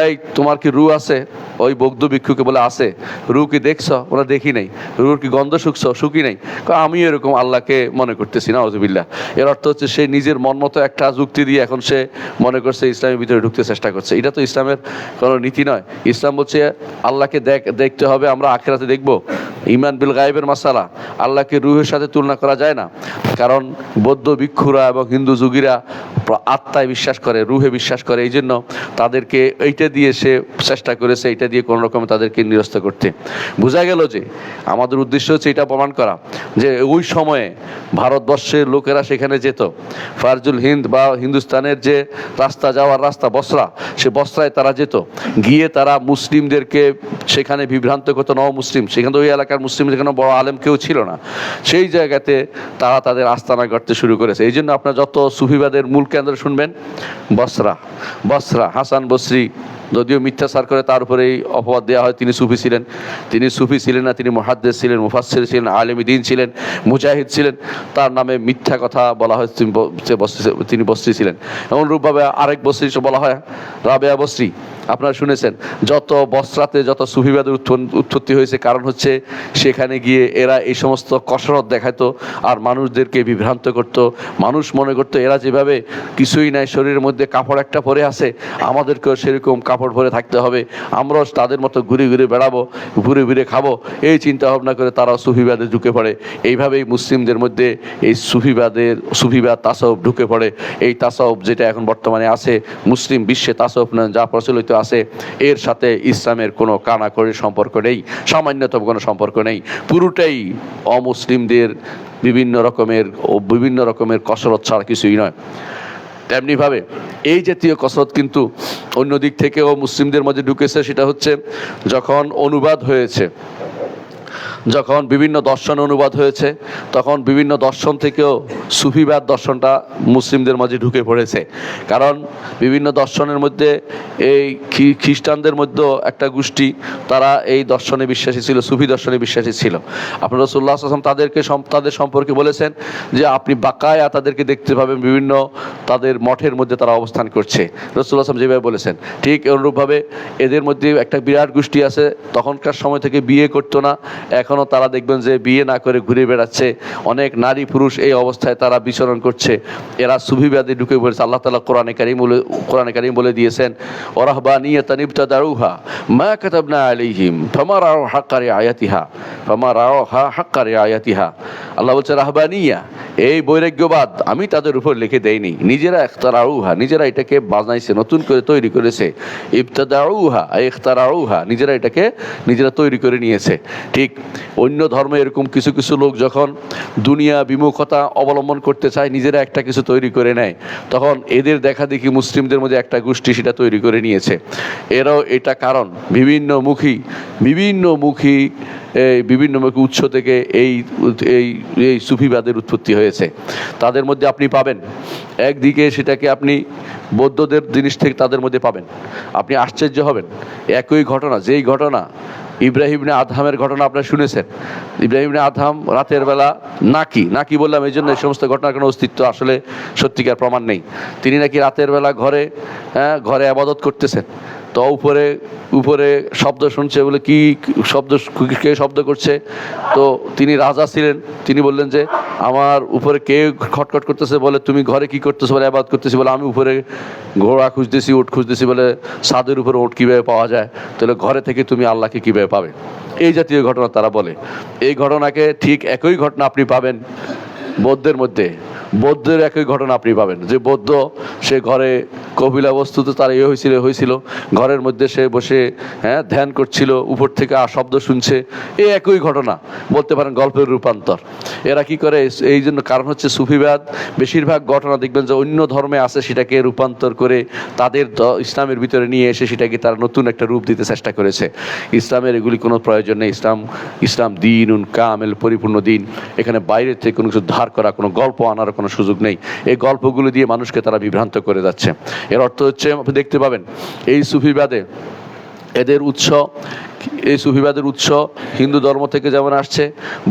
এই তোমার কি রু আছে? ওই বৌদ্ধ ভিক্ষুকে বলে আছে। রু কি দেখছ? ওরা দেখি নাই। রুর কি গন্ধ শুকি নাই? আমি এরকম আল্লাহকে মনে করতেছি না, আউযুবিল্লাহ। এর অর্থ হচ্ছে সে নিজের মন মতো একটা যুক্তি দিয়ে এখন সে মনে করছে ইসলামের ভিতরে ঢুকতে চেষ্টা করছে। এটা তো ইসলামের কোনো নীতি নয়। ইসলাম বলছে আল্লাহকে দেখতে হবে, আমরা আখিরাতে দেখব। ইমান বিল গায়েবের মাসালা, আল্লাহকে রুহের সাথে তুলনা করা যায় না। কারণ বৌদ্ধ ভিক্ষুরা এবং হিন্দু যোগীরা আত্মায় বিশ্বাস করে, রুহে বিশ্বাস করে, এই জন্য তাদেরকে এইটা দিয়ে সে চেষ্টা করেছে, এইটা দিয়ে কোনো রকম তাদেরকে নিরস্ত করতে। বোঝা গেল যে আমাদের উদ্দেশ্য হচ্ছে এটা প্রমাণ করা যে ওই সময়ে ভারতবর্ষের লোকেরা সেখানে যেত। ফারজুল হিন্দ বা হিন্দুস্তানের যে যাওয়ার রাস্তা বসরা, সে বসরায় তারা যেত, গিয়ে তারা মুসলিমদেরকে সেখানে বিভ্রান্ত করতো। মুসলিম সেখানে ওই এলাকার মুসলিম যেখানে বড় আলেম কেউ ছিল না, সেই জায়গাতে তারা তাদের আস্তানা গড়তে শুরু করেছে। এই জন্য আপনার যত সুফিবাদের মূল কেন্দ্র শুনবেন বসরা। হাসান বসরি যদিও মিথ্যাচার করে তার উপরেই অপবাদ দেওয়া হয় তিনি সুফি ছিলেন। তিনি সুফি ছিলেন না, তিনি মুহাদ্দিস ছিলেন, মুফাসসির ছিলেন, আলেম দ্বীন ছিলেন, মুজাহিদ ছিলেন। তার নামে মিথ্যা কথা বলা হয় তিনি বসরি ছিলেন। এমনরূপভাবে আরেক বসরি বলা হয় রাবেয়া বসরি। আপনারা শুনেছেন যত বসরাতে যত সুফিবাদের উৎপত্তি হয়েছে, কারণ হচ্ছে সেখানে গিয়ে এরা এই সমস্ত কসরত দেখাতো আর মানুষদেরকে বিভ্রান্ত করত। মানুষ মনে করতো এরা যেভাবে কিছুই নাই, শরীরের মধ্যে কাপড় একটা পরে আছে, আমাদেরকেও সেরকম কাপড় পরে থাকতে হবে, আমরাও তাদের মতো ঘুরে ঘুরে বেড়াবো, ঘুরে খাবো, এই চিন্তা ভাবনা করে তারাও সুফিবাদে ঢুকে পড়ে। এইভাবেই মুসলিমদের মধ্যে এই সুফিবাদ তাসাউফ ঢুকে পড়ে। এই তাসাউফ যেটা এখন বর্তমানে আছে মুসলিম বিশ্বে, তাসাউফ যা প্রচলিত আছে, এর সাথে ইসলামের কোনো কানাকড়ির সম্পর্ক নেই, সামান্যতম কোনো সম্পর্ক নেই। পুরোটাই অমুসলিমদের বিভিন্ন রকমের কসরত ছাড়া কিছুই নয়। তেমনিভাবে এই জাতীয় কসরত কিন্তু অন্য দিক থেকেও মুসলিমদের মধ্যে ঢুকেছে। সেটা হচ্ছে যখন বিভিন্ন দর্শন অনুবাদ হয়েছে, তখন বিভিন্ন দর্শন থেকেও সুফিবাদ দর্শনটা মুসলিমদের মাঝে ঢুকে পড়েছে। কারণ বিভিন্ন দর্শনের মধ্যে এই খ্রিস্টানদের মধ্যেও একটা গোষ্ঠী, তারা এই দর্শনে বিশ্বাসী ছিল, সুফি দর্শনে বিশ্বাসী ছিল। আপনারা রাসূলুল্লাহ সাল্লাল্লাহু আলাইহি ওয়াসাল্লাম তাদের সম্পর্কে বলেছেন যে আপনি বাকায়া তাদেরকে দেখতে পাবেন, বিভিন্ন তাদের মঠের মধ্যে তারা অবস্থান করছে। রাসূলুল্লাহ সাল্লাল্লাহু আলাইহি ওয়াসাল্লাম যেভাবে বলেছেন, ঠিক অনুরূপভাবে এদের মধ্যে একটা বিরাট গোষ্ঠী আছে, তখনকার সময় থেকে বিয়ে করতো না, এখন এখনও তারা দেখবেন যে বিয়ে না করে ঘুরে বেড়াচ্ছে, অনেক নারী পুরুষ এই অবস্থায় তারা বিচরণ করছে। এরা সুফিবাদে ঢুকে পড়েছে। আল্লাহ তাআলা কোরআনে কারীম বলে দিয়েছেন, ওয়ারাহবানিয়াতান ইবতাদাউহা মা কাতাবনা আলাইহিম ফামা রাউ হাক্কা রিআয়াতিহা। আল্লাহ বলছে রাহবানিয়া, এই বৈরাগ্যবাদ আমি তাদের উপর লিখে দেইনি, নিজেরা ইখতারাউহা, নিজেরা এটাকে বানাইছে, নতুন করে তৈরি করেছে। ইবতাদাউহা ইখতারাউহা, নিজেরা এটাকে নিজেরা তৈরি করে নিয়েছে। ঠিক অন্য ধর্মে এরকম কিছু কিছু লোক যখন দুনিয়া বিমুখতা অবলম্বন করতে চায়, নিজেরা একটা কিছু তৈরি করে নেয়, তখন এদের দেখা দেখি মুসলিমদের মধ্যে একটা গোষ্ঠী সেটা তৈরি করে নিয়েছে। এরাও এটা কারণ বিভিন্নমুখী উৎস থেকে এই এই এই সুফিবাদের উৎপত্তি হয়েছে। তাদের মধ্যে আপনি পাবেন একদিকে সেটাকে আপনি বৌদ্ধদের জিনিস থেকে তাদের মধ্যে পাবেন, আপনি আশ্চর্য হবেন। একই ঘটনা, যেই ঘটনা ইব্রাহিম ইবনে আদহামের ঘটনা আপনারা শুনেছেন। ইব্রাহিম ইবনে আদহাম রাতের বেলা নাকি বললাম এই জন্য এই সমস্ত ঘটনার কোনো অস্তিত্ব আসলে সত্যিকার প্রমাণ নেই। তিনি নাকি রাতের বেলা ঘরে আবাদত করতেছেন, তো উপরে শব্দ শুনছে, বলে কে শব্দ করছে। তো তিনি রাজা ছিলেন, তিনি বললেন যে আমার উপরে কে খটখট করতেছে, বলে তুমি ঘরে কি করতেছো, বলে আবাদ করতেছি। বলে আমি উপরে ঘোড়া খুঁজতেছি, উট খুঁজতেছি। বলে ছাদের উপরে উট কীভাবে পাওয়া যায়, তাহলে ঘরে থেকে তুমি আল্লাহকে কীভাবে পাবে? এই জাতীয় ঘটনা তারা বলে। এই ঘটনাকে ঠিক একই ঘটনা আপনি পাবেন বৌদ্ধের মধ্যে। বৌদ্ধের একই ঘটনা আপনি পাবেন, যে বৌদ্ধ সে ঘরে কপিলা বস্তুতে তার হয়েছিল ঘরের মধ্যে সে বসে ধ্যান করছিল, উপর থেকে শব্দ শুনছে। এই একই ঘটনা, বলতে পারেন গল্পের রূপান্তর। এরা কি করে, এই জন্য কারণ হচ্ছে সুফিবাদ বেশিরভাগ ঘটনা দেখবেন যে অন্য ধর্মে আছে, সেটাকে রূপান্তর করে তাদের ইসলামের ভিতরে নিয়ে এসে সেটাকে তারা নতুন একটা রূপ দিতে চেষ্টা করেছে। ইসলামের এগুলি কোনো প্রয়োজন নেই। ইসলাম দিনুন কামেল, পরিপূর্ণ দিন। এখানে বাইরের থেকে কোনো কিছু ধার করা, কোনো গল্প আনার কোনো সুযোগ নেই। এই গল্পগুলো দিয়ে মানুষকে তারা বিভ্রান্ত করে যাচ্ছে। এর অর্থ হচ্ছে আপনি দেখতে পাবেন এই সুফিবাদে এই সুফিবাদের উৎস হিন্দু ধর্ম থেকে যেমন আসছে,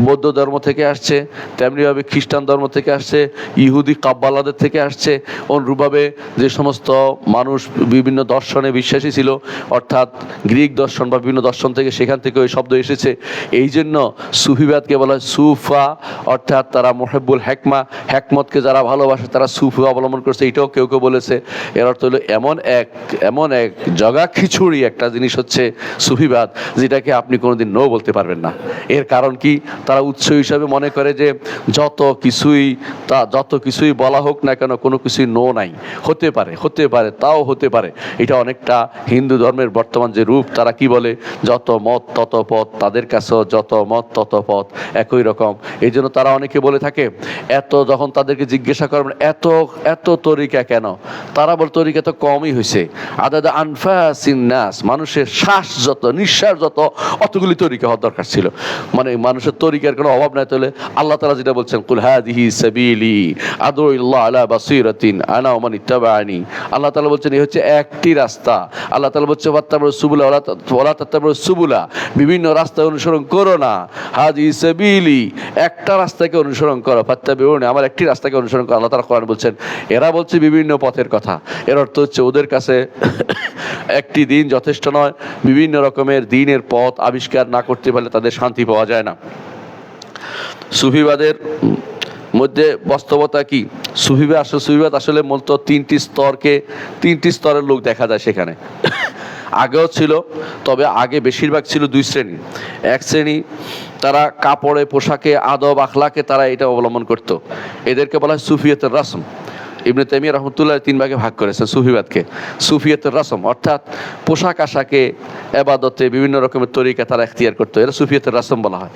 বৌদ্ধ ধর্ম থেকে আসছে, তেমনিভাবে খ্রিস্টান ধর্ম থেকে আসছে, ইহুদি কাব্বালাদের থেকে আসছে। অনুরূপভাবে যে সমস্ত মানুষ বিভিন্ন দর্শনে বিশ্বাসী ছিল, অর্থাৎ গ্রিক দর্শন বা বিভিন্ন দর্শন থেকে, সেখান থেকে ওই শব্দ এসেছে। এই জন্য সুফিবাদকে বলা হয় সুফা, অর্থাৎ তারা মুহিব্বুল হেকমতকে যারা ভালোবাসে তারা সুফি অবলম্বন করছে, এটাও কেউ কেউ বলেছে। এর অর্থ হলো এমন এক জগা খিচুড়ি একটা জিনিস হচ্ছে সুফিবাদ, যেটাকে আপনি কোনোদিন নো বলতে পারবেন না। এর কারণ কি, তারা উৎস হিসাবে মনে করে যে যত কিছুই বলা হোক না কেন, কোনো কিছুই নো নাই, হতে পারে তাও হতে পারে। এটা অনেকটা হিন্দু ধর্মের বর্তমান যে রূপ, তারা কি বলে, যত মত তত পথ, তাদের কাছেও যত মত তত পথ, একই রকম। এই জন্য তারা অনেকে বলে থাকে, যখন তাদেরকে জিজ্ঞাসা করবেন এত তরিকা কেন, তারা বলে তরিকা তো কমই হয়েছে। আদাদা আনফাসিন নাস, মানুষের নিঃশ্বাস যত অতগুলি তরিকা হওয়ার দরকার ছিল। মানে মানুষের তরিকার কোনো অভাব নাই। তাহলে আল্লাহ তাআলা যেটা বলছেন, কুল হাদিহি সাবিলি আদউ ইল্লাহ আলা বাসীরাতিন আনা ওয়া মান ইত্তাবাআনি, আল্লাহ তাআলা বলছেন এই হচ্ছে একটি রাস্তা। আল্লাহ তাআলা বলছে ওয়াত্তাবিউ সুবুলা ওয়ালা তাত্তাবিউ সুবুলা, বিভিন্ন রাস্তা অনুসরণ করো না। হাদিহি সাবিলি, একটা রাস্তাকে অনুসরণ করো, ফাত্তাবিউনি, আমার একটি রাস্তাকে অনুসরণ করো। আল্লাহ তাআলা কোরআন বলছেন। এরা বলছে বিভিন্ন পথের কথা। এর অর্থ হচ্ছে ওদের কাছে একটি দিন যথেষ্ট নয়, বিভিন্ন রকমের দিনের পথ আবিষ্কার না করতে পারলে তাদের শান্তি পাওয়া যায় না। সুফিবাদের মধ্যে বাস্তবতা কি, সুফিবাদ আসলে মূলত তিনটি স্তরের লোক দেখা যায় সেখানে। আগেও ছিল, তবে আগে বেশিরভাগ ছিল দুই শ্রেণী। এক শ্রেণী তারা কাপড়ে, পোশাকে, আদব আখলাকে তারা এটা অবলম্বন করত। এদেরকে বলা হয় সুফিয়তের রসম। ইবনে তাইমিয়া রাহমাতুল্লাহ 3 ভাগে ভাগ করেছেন সুফিবাদকে। সুফিয়তের রসম অর্থাৎ পোশাক আশাকে, এবাদতে বিভিন্ন রকমের তরিকা তারা এখতিয়ার করতো, এরা সুফিয়তের রসম বলা হয়।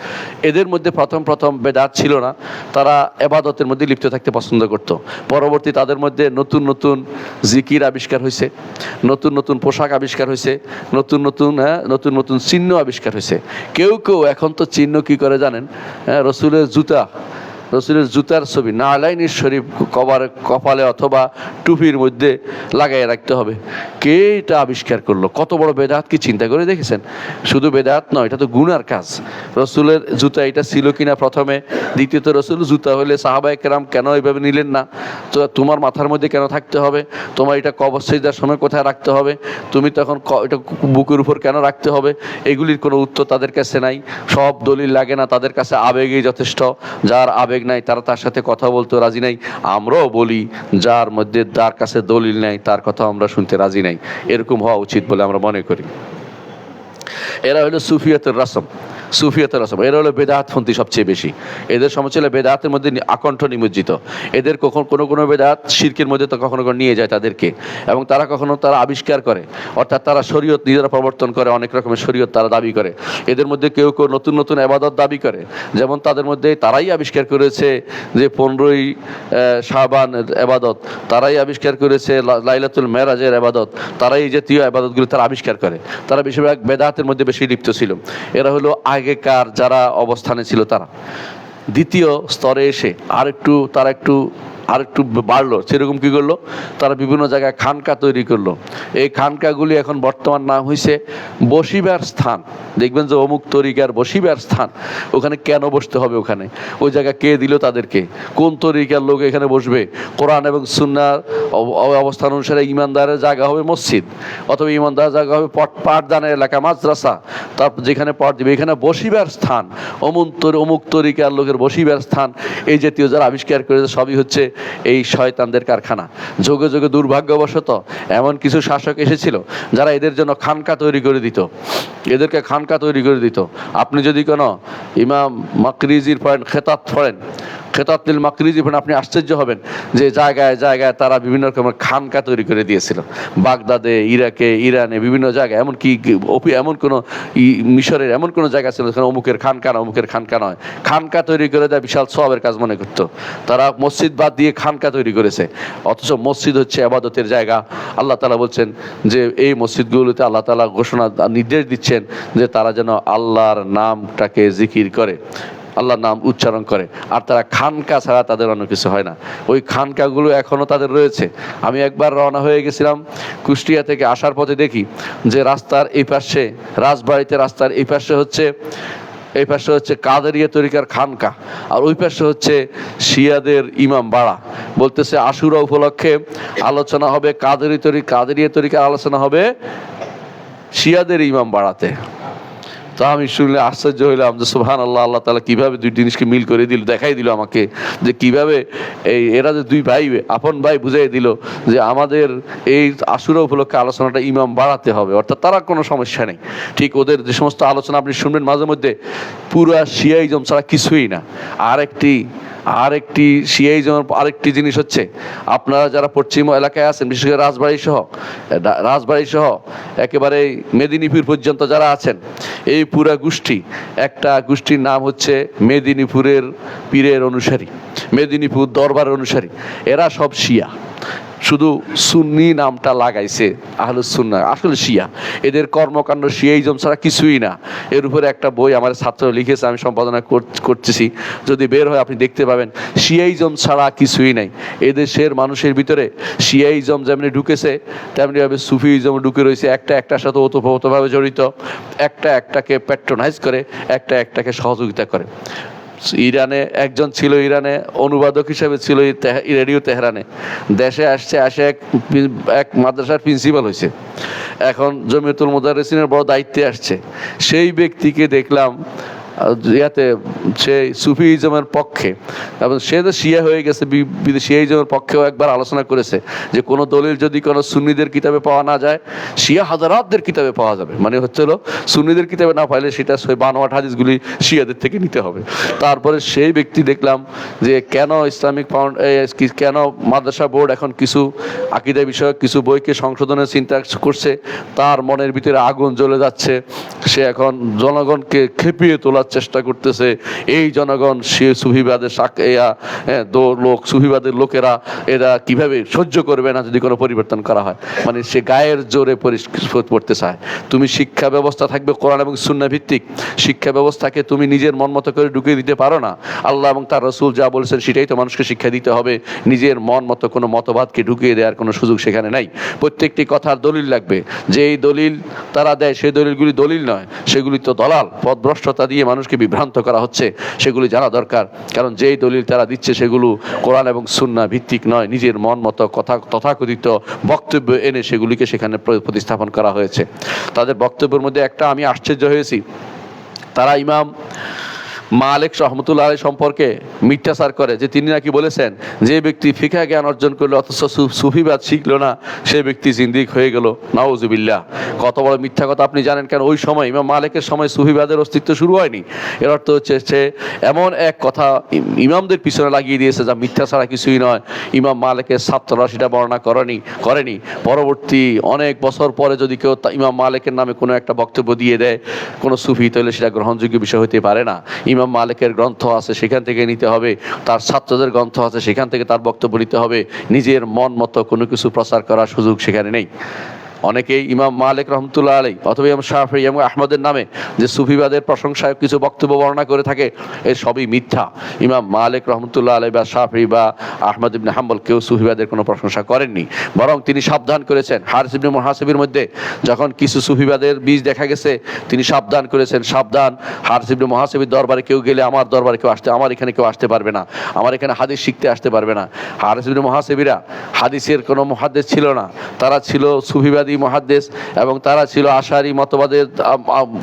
এদের মধ্যে প্রথম বেদাত ছিল না, তারা এবাদতের মধ্যে লিপ্ত থাকতে পছন্দ করত। পরবর্তী তাদের মধ্যে নতুন জিকির আবিষ্কার হয়েছে, নতুন পোশাক আবিষ্কার হয়েছে, নতুন চিহ্ন আবিষ্কার হয়েছে। কেউ এখন তো চিহ্ন কি করে জানেন, রসুলের জুতা, রসুলের জুতার ছবি নালাইনির শরীফ কপালে অথবা টুপির মধ্যে লাগাই রাখতে হবে। কে এটা আবিষ্কার করলো? কত বড় বেদাত, কি চিন্তা করে দেখেছেন? শুধু বেদাত নয়, এটা তো গুনার কাজ। রসুলের জুতা এটা ছিল কিনা প্রথমে, দ্বিতীয়ত রসুল জুতা হলে সাহাবায়ে কেরাম কেন এইভাবে নিলেন না? তো তোমার মাথার মধ্যে কেন থাকতে হবে? তোমার এটা কবর সিজদার সময় কোথায় রাখতে হবে? তুমি তখন এটা বুকের উপর কেন রাখতে হবে? এগুলির কোনো উত্তর তাদের কাছে নাই। সব দলিল লাগে না, তাদের কাছে আবেগই যথেষ্ট। যার আবেগ নাই তারা তার সাথে কথা বলতে রাজি নাই। আমরাও বলি যার মধ্যে তার কাছে দলিল নাই তার কথা আমরা শুনতে রাজি নাই। এরকম হওয়া উচিত বলে আমরা মনে করি। এরা হলো সুফিয়াতের রসম, সুফিয়াতের রসম। এরা হলো বেদাতপন্থী সবচেয়ে বেশি। এদের সমস্যা হলো বেদাতের মধ্যে আকণ্ঠ নিমজ্জিত। এদের কোনো বেদাত শিরকের মধ্যে তো কখনো নিয়ে যায় তাদেরকে, এবং তারা তারা আবিষ্কার করে, অর্থাৎ তারা শরীয়ত নিজেরা প্রবর্তন করে, অনেক রকমের শরীয়ত তারা দাবি করে। এদের মধ্যে কেউ কেউ নতুন নতুন ইবাদত দাবি করে, যেমন তাদের মধ্যে তারাই আবিষ্কার করেছে যে 15ই শাবান ইবাদত, তারাই আবিষ্কার করেছে লাইলাতুল মেরাজের ইবাদত, তারাই এই জাতীয় ইবাদতগুলো তারা আবিষ্কার করে। তারা বেশিরভাগ বেদাতের মধ্যে বেশি লিপ্ত ছিল। এরা হলো আগেকার যারা অবস্থানে ছিল তারা। দ্বিতীয় স্তরে এসে তারা একটু বাড়লো। সেরকম কি করলো? তারা বিভিন্ন জায়গায় খানকা তৈরি করলো। এই খানকাগুলি এখন বর্তমান নাম হয়েছে বসিবার স্থান। দেখবেন যে অমুক তরিকার বসিবার স্থান, ওখানে কেন বসতে হবে? ওখানে ওই জায়গা কে দিল তাদেরকে? কোন তরিকার লোক এখানে বসবে? কোরআন এবং সুন্নাহর অবস্থান অনুসারে ইমানদারের জায়গা হবে মসজিদ, অথবা ইমানদারের জায়গা হবে পাঠদানের এলাকা, মাদ্রাসা। তারপর যেখানে পাঠ দিবে এখানে বসিবার স্থান, অমুক তরিকার লোকের বসিবার স্থান। এই জাতীয় যারা আবিষ্কার করেছে সবই হচ্ছে এই শয়তানদের কারখানা। যোগে যোগে দুর্ভাগ্যবশত এমন কিছু শাসক এসেছিল যারা এদের জন্য খানকা তৈরি করে দিত, এদেরকে খানকা তৈরি করে দিত। আপনি যদি কোনো ইমাম মাকরিজির পড়েন, খেতাতুল মাকরিজি পড়েন, আপনি আশ্চর্য হবেন যে জায়গায় জায়গায় তারা বিভিন্ন রকমের খানকা তৈরি করে দিয়েছিল। বাগদাদে, ইরাকে, ইরানে, বিভিন্ন জায়গায়, এমনকি এমন কোনো মিশরের এমন কোনো জায়গা ছিল যেখানে অমুকের খানকা নয়, খানকা তৈরি করে দেয় বিশাল সওয়াবের কাজ মনে করতো। তারা মসজিদ বাদ দিয়ে খানকা তৈরি করেছে, অথচ মসজিদ হচ্ছে ইবাদতের জায়গা। আল্লাহ তাআলা বলছেন যে এই মসজিদগুলোতে আল্লাহ তাআলা নির্দেশ দিচ্ছেন যে তারা যেন আল্লাহর নামটাকে জিকির করে, আল্লাহর নাম উচ্চারণ করে। আর তারা খানকা ছাড়া তাদের অন্য কিছু হয় না। ওই খানকাগুলো এখনও তাদের রয়েছে। আমি একবার রওনা হয়ে গেছিলাম কুষ্টিয়া থেকে, আসার পথে দেখি যে রাস্তার এই পাশে, রাজবাড়িতে রাস্তার এই পাশে হচ্ছে কাদেরিয়া তরিকার খানকা, আর ওই পাশে হচ্ছে শিয়াদের ইমাম বাড়া। বলতেছে আশুরা উপলক্ষে আলোচনা হবে কাদেরিয়া তরিকার আলোচনা হবে শিয়াদের ইমাম বাড়াতে। তা আমি শুনলে আশ্চর্য হইলাম যে সুবহানাল্লাহ, আল্লাহ তাআলা কিভাবে দুই জিনিসকে মিল করে দিল, দেখাই দিল আমাকে যে কিভাবে এরা যে দুই ভাই, আপন ভাই, বুঝাই দিল যে আমাদের এই আশুরা উপলক্ষে আলোচনাটা ইমাম বাড়াতে হবে, অর্থাৎ তারা কোনো সমস্যা নেই। ঠিক ওদের যে সমস্ত আলোচনা আপনি শুনবেন মাঝে মধ্যে, পুরা শিয়াইজম ছাড়া কিছুই না। আরেকটি শিয়াইজমের আরেকটি জিনিস হচ্ছে, আপনারা যারা পশ্চিম এলাকায় আছেন, বিশেষ করে রাজবাড়ী সহ একেবারে মেদিনীপুর পর্যন্ত যারা আছেন, এই পুরা গোষ্ঠী, একটা গোষ্ঠীর নাম হচ্ছে মেদিনীপুরের পীরের অনুসারী, মেদিনীপুর দরবারের অনুসারী। এরা সব শিয়া, শুধু সুন্নি নামটা লাগাইছে আহলুস সুন্নাহ, আসলে শিয়া। এদের কর্মকাণ্ড শিয়াইজম ছাড়া কিছুই না। এর উপরে একটা বই আমার ছাত্র লিখেছে, আমি সম্পাদনা করতেছি, যদি বের হয় আপনি দেখতে পাবেন। শিয়াইজম ছাড়া কিছুই নাই এদেশের মানুষের ভিতরে। শিয়াইজম যেমনি ঢুকেছে তেমনিভাবে সুফিইজম ঢুকে রয়েছে, একটার সাথে ওতপ্রোতভাবে জড়িত, একটাকে প্যাট্রোনাইজ করে, একটাকে সহযোগিতা করে। ইরানে একজন ছিল, ইরানে অনুবাদক হিসেবে ছিল রেডিও তেহরানে। দেশে আসে এক মাদ্রাসার প্রিন্সিপাল হয়েছে, এখন জমিয়তুল মুদাররিসিনের বড় দায়িত্বে আসছে। সেই ব্যক্তিকে দেখলাম সে সুফিইজমের পক্ষে, এবং সে তো শিয়া হয়ে গেছে, শিয়াইজমের পক্ষেও একবার আলোচনা করেছে যে কোনো দলিল যদি কোনো সুন্নিদের কিতাবে পাওয়া না যায়, শিয়া হাজারাতদের কিতাবে পাওয়া যাবে। মানে হচ্ছিল সুন্নিদের কিতাবে না পাইলে সেটা বানোয়াট হাদিসগুলি শিয়াদের থেকে নিতে হবে। তারপরে সেই ব্যক্তি দেখলাম যে কেন কেন মাদ্রাসা বোর্ড এখন কিছু আকীদা বিষয়ক কিছু বইকে সংশোধনের চিন্তা করছে, তার মনের ভিতরে আগুন জ্বলে যাচ্ছে। সে এখন জনগণকে খেপিয়ে তোলার চেষ্টা করতেছে এই জনগণ সে সুফিবাদের সুফিবাদের লোকেরা এরা কিভাবে সহ্য করবে না যদি কোনো পরিবর্তন করা হয়, মানে সে গায়ের জোরে পড়তে চায়। তুমি শিক্ষা ব্যবস্থা থাকবে কোরআন এবং সুন্নাহ ভিত্তিক, শিক্ষা ব্যবস্থাকে তুমি নিজের মন মতো করে ঢুকিয়ে দিতে পারো না। আল্লাহ এবং তার রাসূল যা বলেছেন সেটাই তো মানুষকে শিক্ষা দিতে হবে, নিজের মন মতো কোনো মতবাদকে ঢুকিয়ে দেওয়ার কোনো সুযোগ সেখানে নাই। প্রত্যেকটি কথার দলিল লাগবে, যে এই দলিল তারা দেয় সেই দলিলগুলি দলিল নয়, সেগুলি তো দলাল, পথভ্রষ্টতা দিয়ে মানুষকে বিভ্রান্ত করা হচ্ছে, সেগুলি জানা দরকার। কারণ যেই দলিল তারা দিচ্ছে সেগুলো কোরআন এবং সুন্নাহ ভিত্তিক নয়, নিজের মন মতো তথাকথিত বক্তব্য এনে সেগুলিকে সেখানে প্রতিস্থাপন করা হয়েছে। তাদের বক্তব্যের মধ্যে একটা আমি আশ্চর্য হয়েছি, তারা ইমাম মালিক রহমতুল্লাহ আলাইহি সম্পর্কে মিথ্যাচার করে যে তিনি নাকি বলেছেন যে ব্যক্তি ফিকহ জ্ঞান অর্জন করলো অথচ সুফিবাদ শিখলো না সে ব্যক্তি জিন্দিক হয়ে গেল। নাউজুবিল্লাহ, কত বড় মিথ্যা কথা আপনি জানেন? কেন ওই সময় ইমাম মালিকের সময় সুফিবাদের অস্তিত্ব শুরু হয়নি। এর অর্থ হচ্ছে সে এমন এক কথা ইমামদের পিছনে লাগিয়ে দিয়েছে যা মিথ্যা ছাড়া কিছুই নয়। ইমাম মালিকের ছাত্ররা সেটা বর্ণনা করেনি। পরবর্তী অনেক বছর পরে যদি কেউ ইমাম মালিকের নামে কোনো একটা বক্তব্য দিয়ে দেয় কোনো সুফি, তাহলে সেটা গ্রহণযোগ্য বিষয় হতে পারে না। ইমাম মালিকের গ্রন্থ আছে সেখান থেকে নিতে হবে, তার ছাত্রদের গ্রন্থ আছে সেখান থেকে তার বক্তব্য নিতে হবে, নিজের মন মতো কোনো কিছু প্রচার করার সুযোগ সেখানে নেই। অনেকেই ইমাম মালিক রহমতুল্লাহ আলাইহি অথবা ইমাম শাফিঈ এবং আহমদের নামে যে সুফিবাদের প্রশংসায় কিছু বক্তব্য বর্ণনা করে থাকে, এর সবই মিথ্যা। ইমাম মালিক রহমতুল্লাহ আলাইহি বা শাফিঈ বা আহমদ ইবনে হাম্বল কেউ সুফিবাদের কোনো প্রশংসা করেননি, বরং তিনি সাবধান করেছেন। হারিস ইবনে মুহাসিবের মধ্যে যখন কিছু সুফিবাদের বীজ দেখা গেছে তিনি সাবধান করেছেন, সাবধান, হারিস ইবনে মুহাসিবের দরবারে কেউ গেলে আমার দরবারে কেউ আমার এখানে কেউ আসতে পারবে না, আমার এখানে হাদিস শিখতে আসতে পারবে না। হারিস ইবনে মুহাসিবিরা হাদিসের কোনো মুহাদ্দিস ছিল না, তারা ছিল সুফিবাদ মুহাদ্দিস এবং তারা ছিল আশারি মতবাদের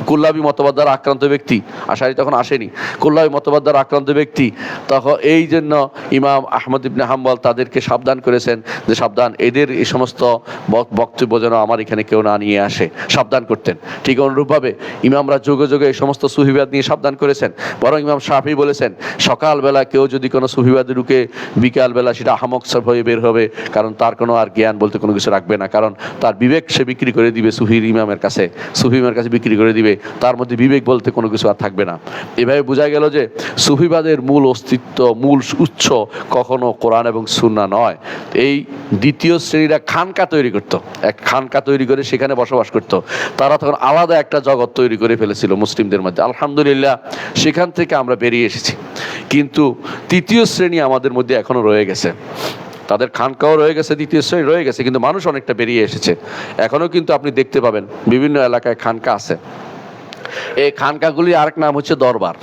কুল্লাবি মতবাদ দ্বারা আক্রান্ত ব্যক্তি। আশারি তখন আসেনি, কুল্লাবি মতবাদ দ্বারা আক্রান্ত ব্যক্তি। তখন এই জন্য ইমাম আহমদ ইবনে হাম্বল তাদেরকে সাবধান করেছেন যে সাবধান, এদের এই সমস্ত বক্তব্য যেন আমার এখানে কেউ না নিয়ে আসে, সাবধান করতেন। ঠিক অনুরূপভাবে ইমামরা যুগে যুগে এই সমস্ত সুফিবাদ নিয়ে সাবধান করেছেন। বরং ইমাম শাফিঈ বলেছেন সকালবেলা কেউ যদি কোনো সুফিবাদে ঢুকে বিকালবেলা সেটা আহমক হয়ে বের হবে, কারণ তার কোনো আর জ্ঞান বলতে কোনো কিছু রাখবে না, কারণ তার বিবেক সে বিক্রি করে দিবে সুফির ইমামের কাছে, সুফি ইমামের কাছে বিক্রি করে দিবে, তার মধ্যে বিবেক বলতে কোনো কিছু আর থাকবে না। এভাবে বোঝা গেল যে সুফিবাদের মূল অস্তিত্ব, মূল উৎস কখনো কোরআন এবং সুন্নাহ নয়। এই দ্বিতীয় শ্রেণীরা খানকা তৈরি করত, এক খানকা তৈরি করে সেখানে বসবাস করত। তারা তখন আলাদা একটা জগৎ তৈরি করে ফেলেছিল মুসলিমদের মধ্যে। আলহামদুলিল্লাহ সেখান থেকে আমরা বেরিয়ে এসেছি, কিন্তু তৃতীয় শ্রেণী আমাদের মধ্যে এখনো রয়ে গেছে। তাদের খানকাও রয়ে গেছে, দ্বিতীয় শ্রেণী রয়ে গেছে, কিন্তু মানুষ অনেকটা বেরিয়ে এসেছে। এখনও কিন্তু আপনি দেখতে পাবেন বিভিন্ন এলাকায় খানকা আছে। এই খানকাগুলি আরেক নাম হচ্ছে দরবার।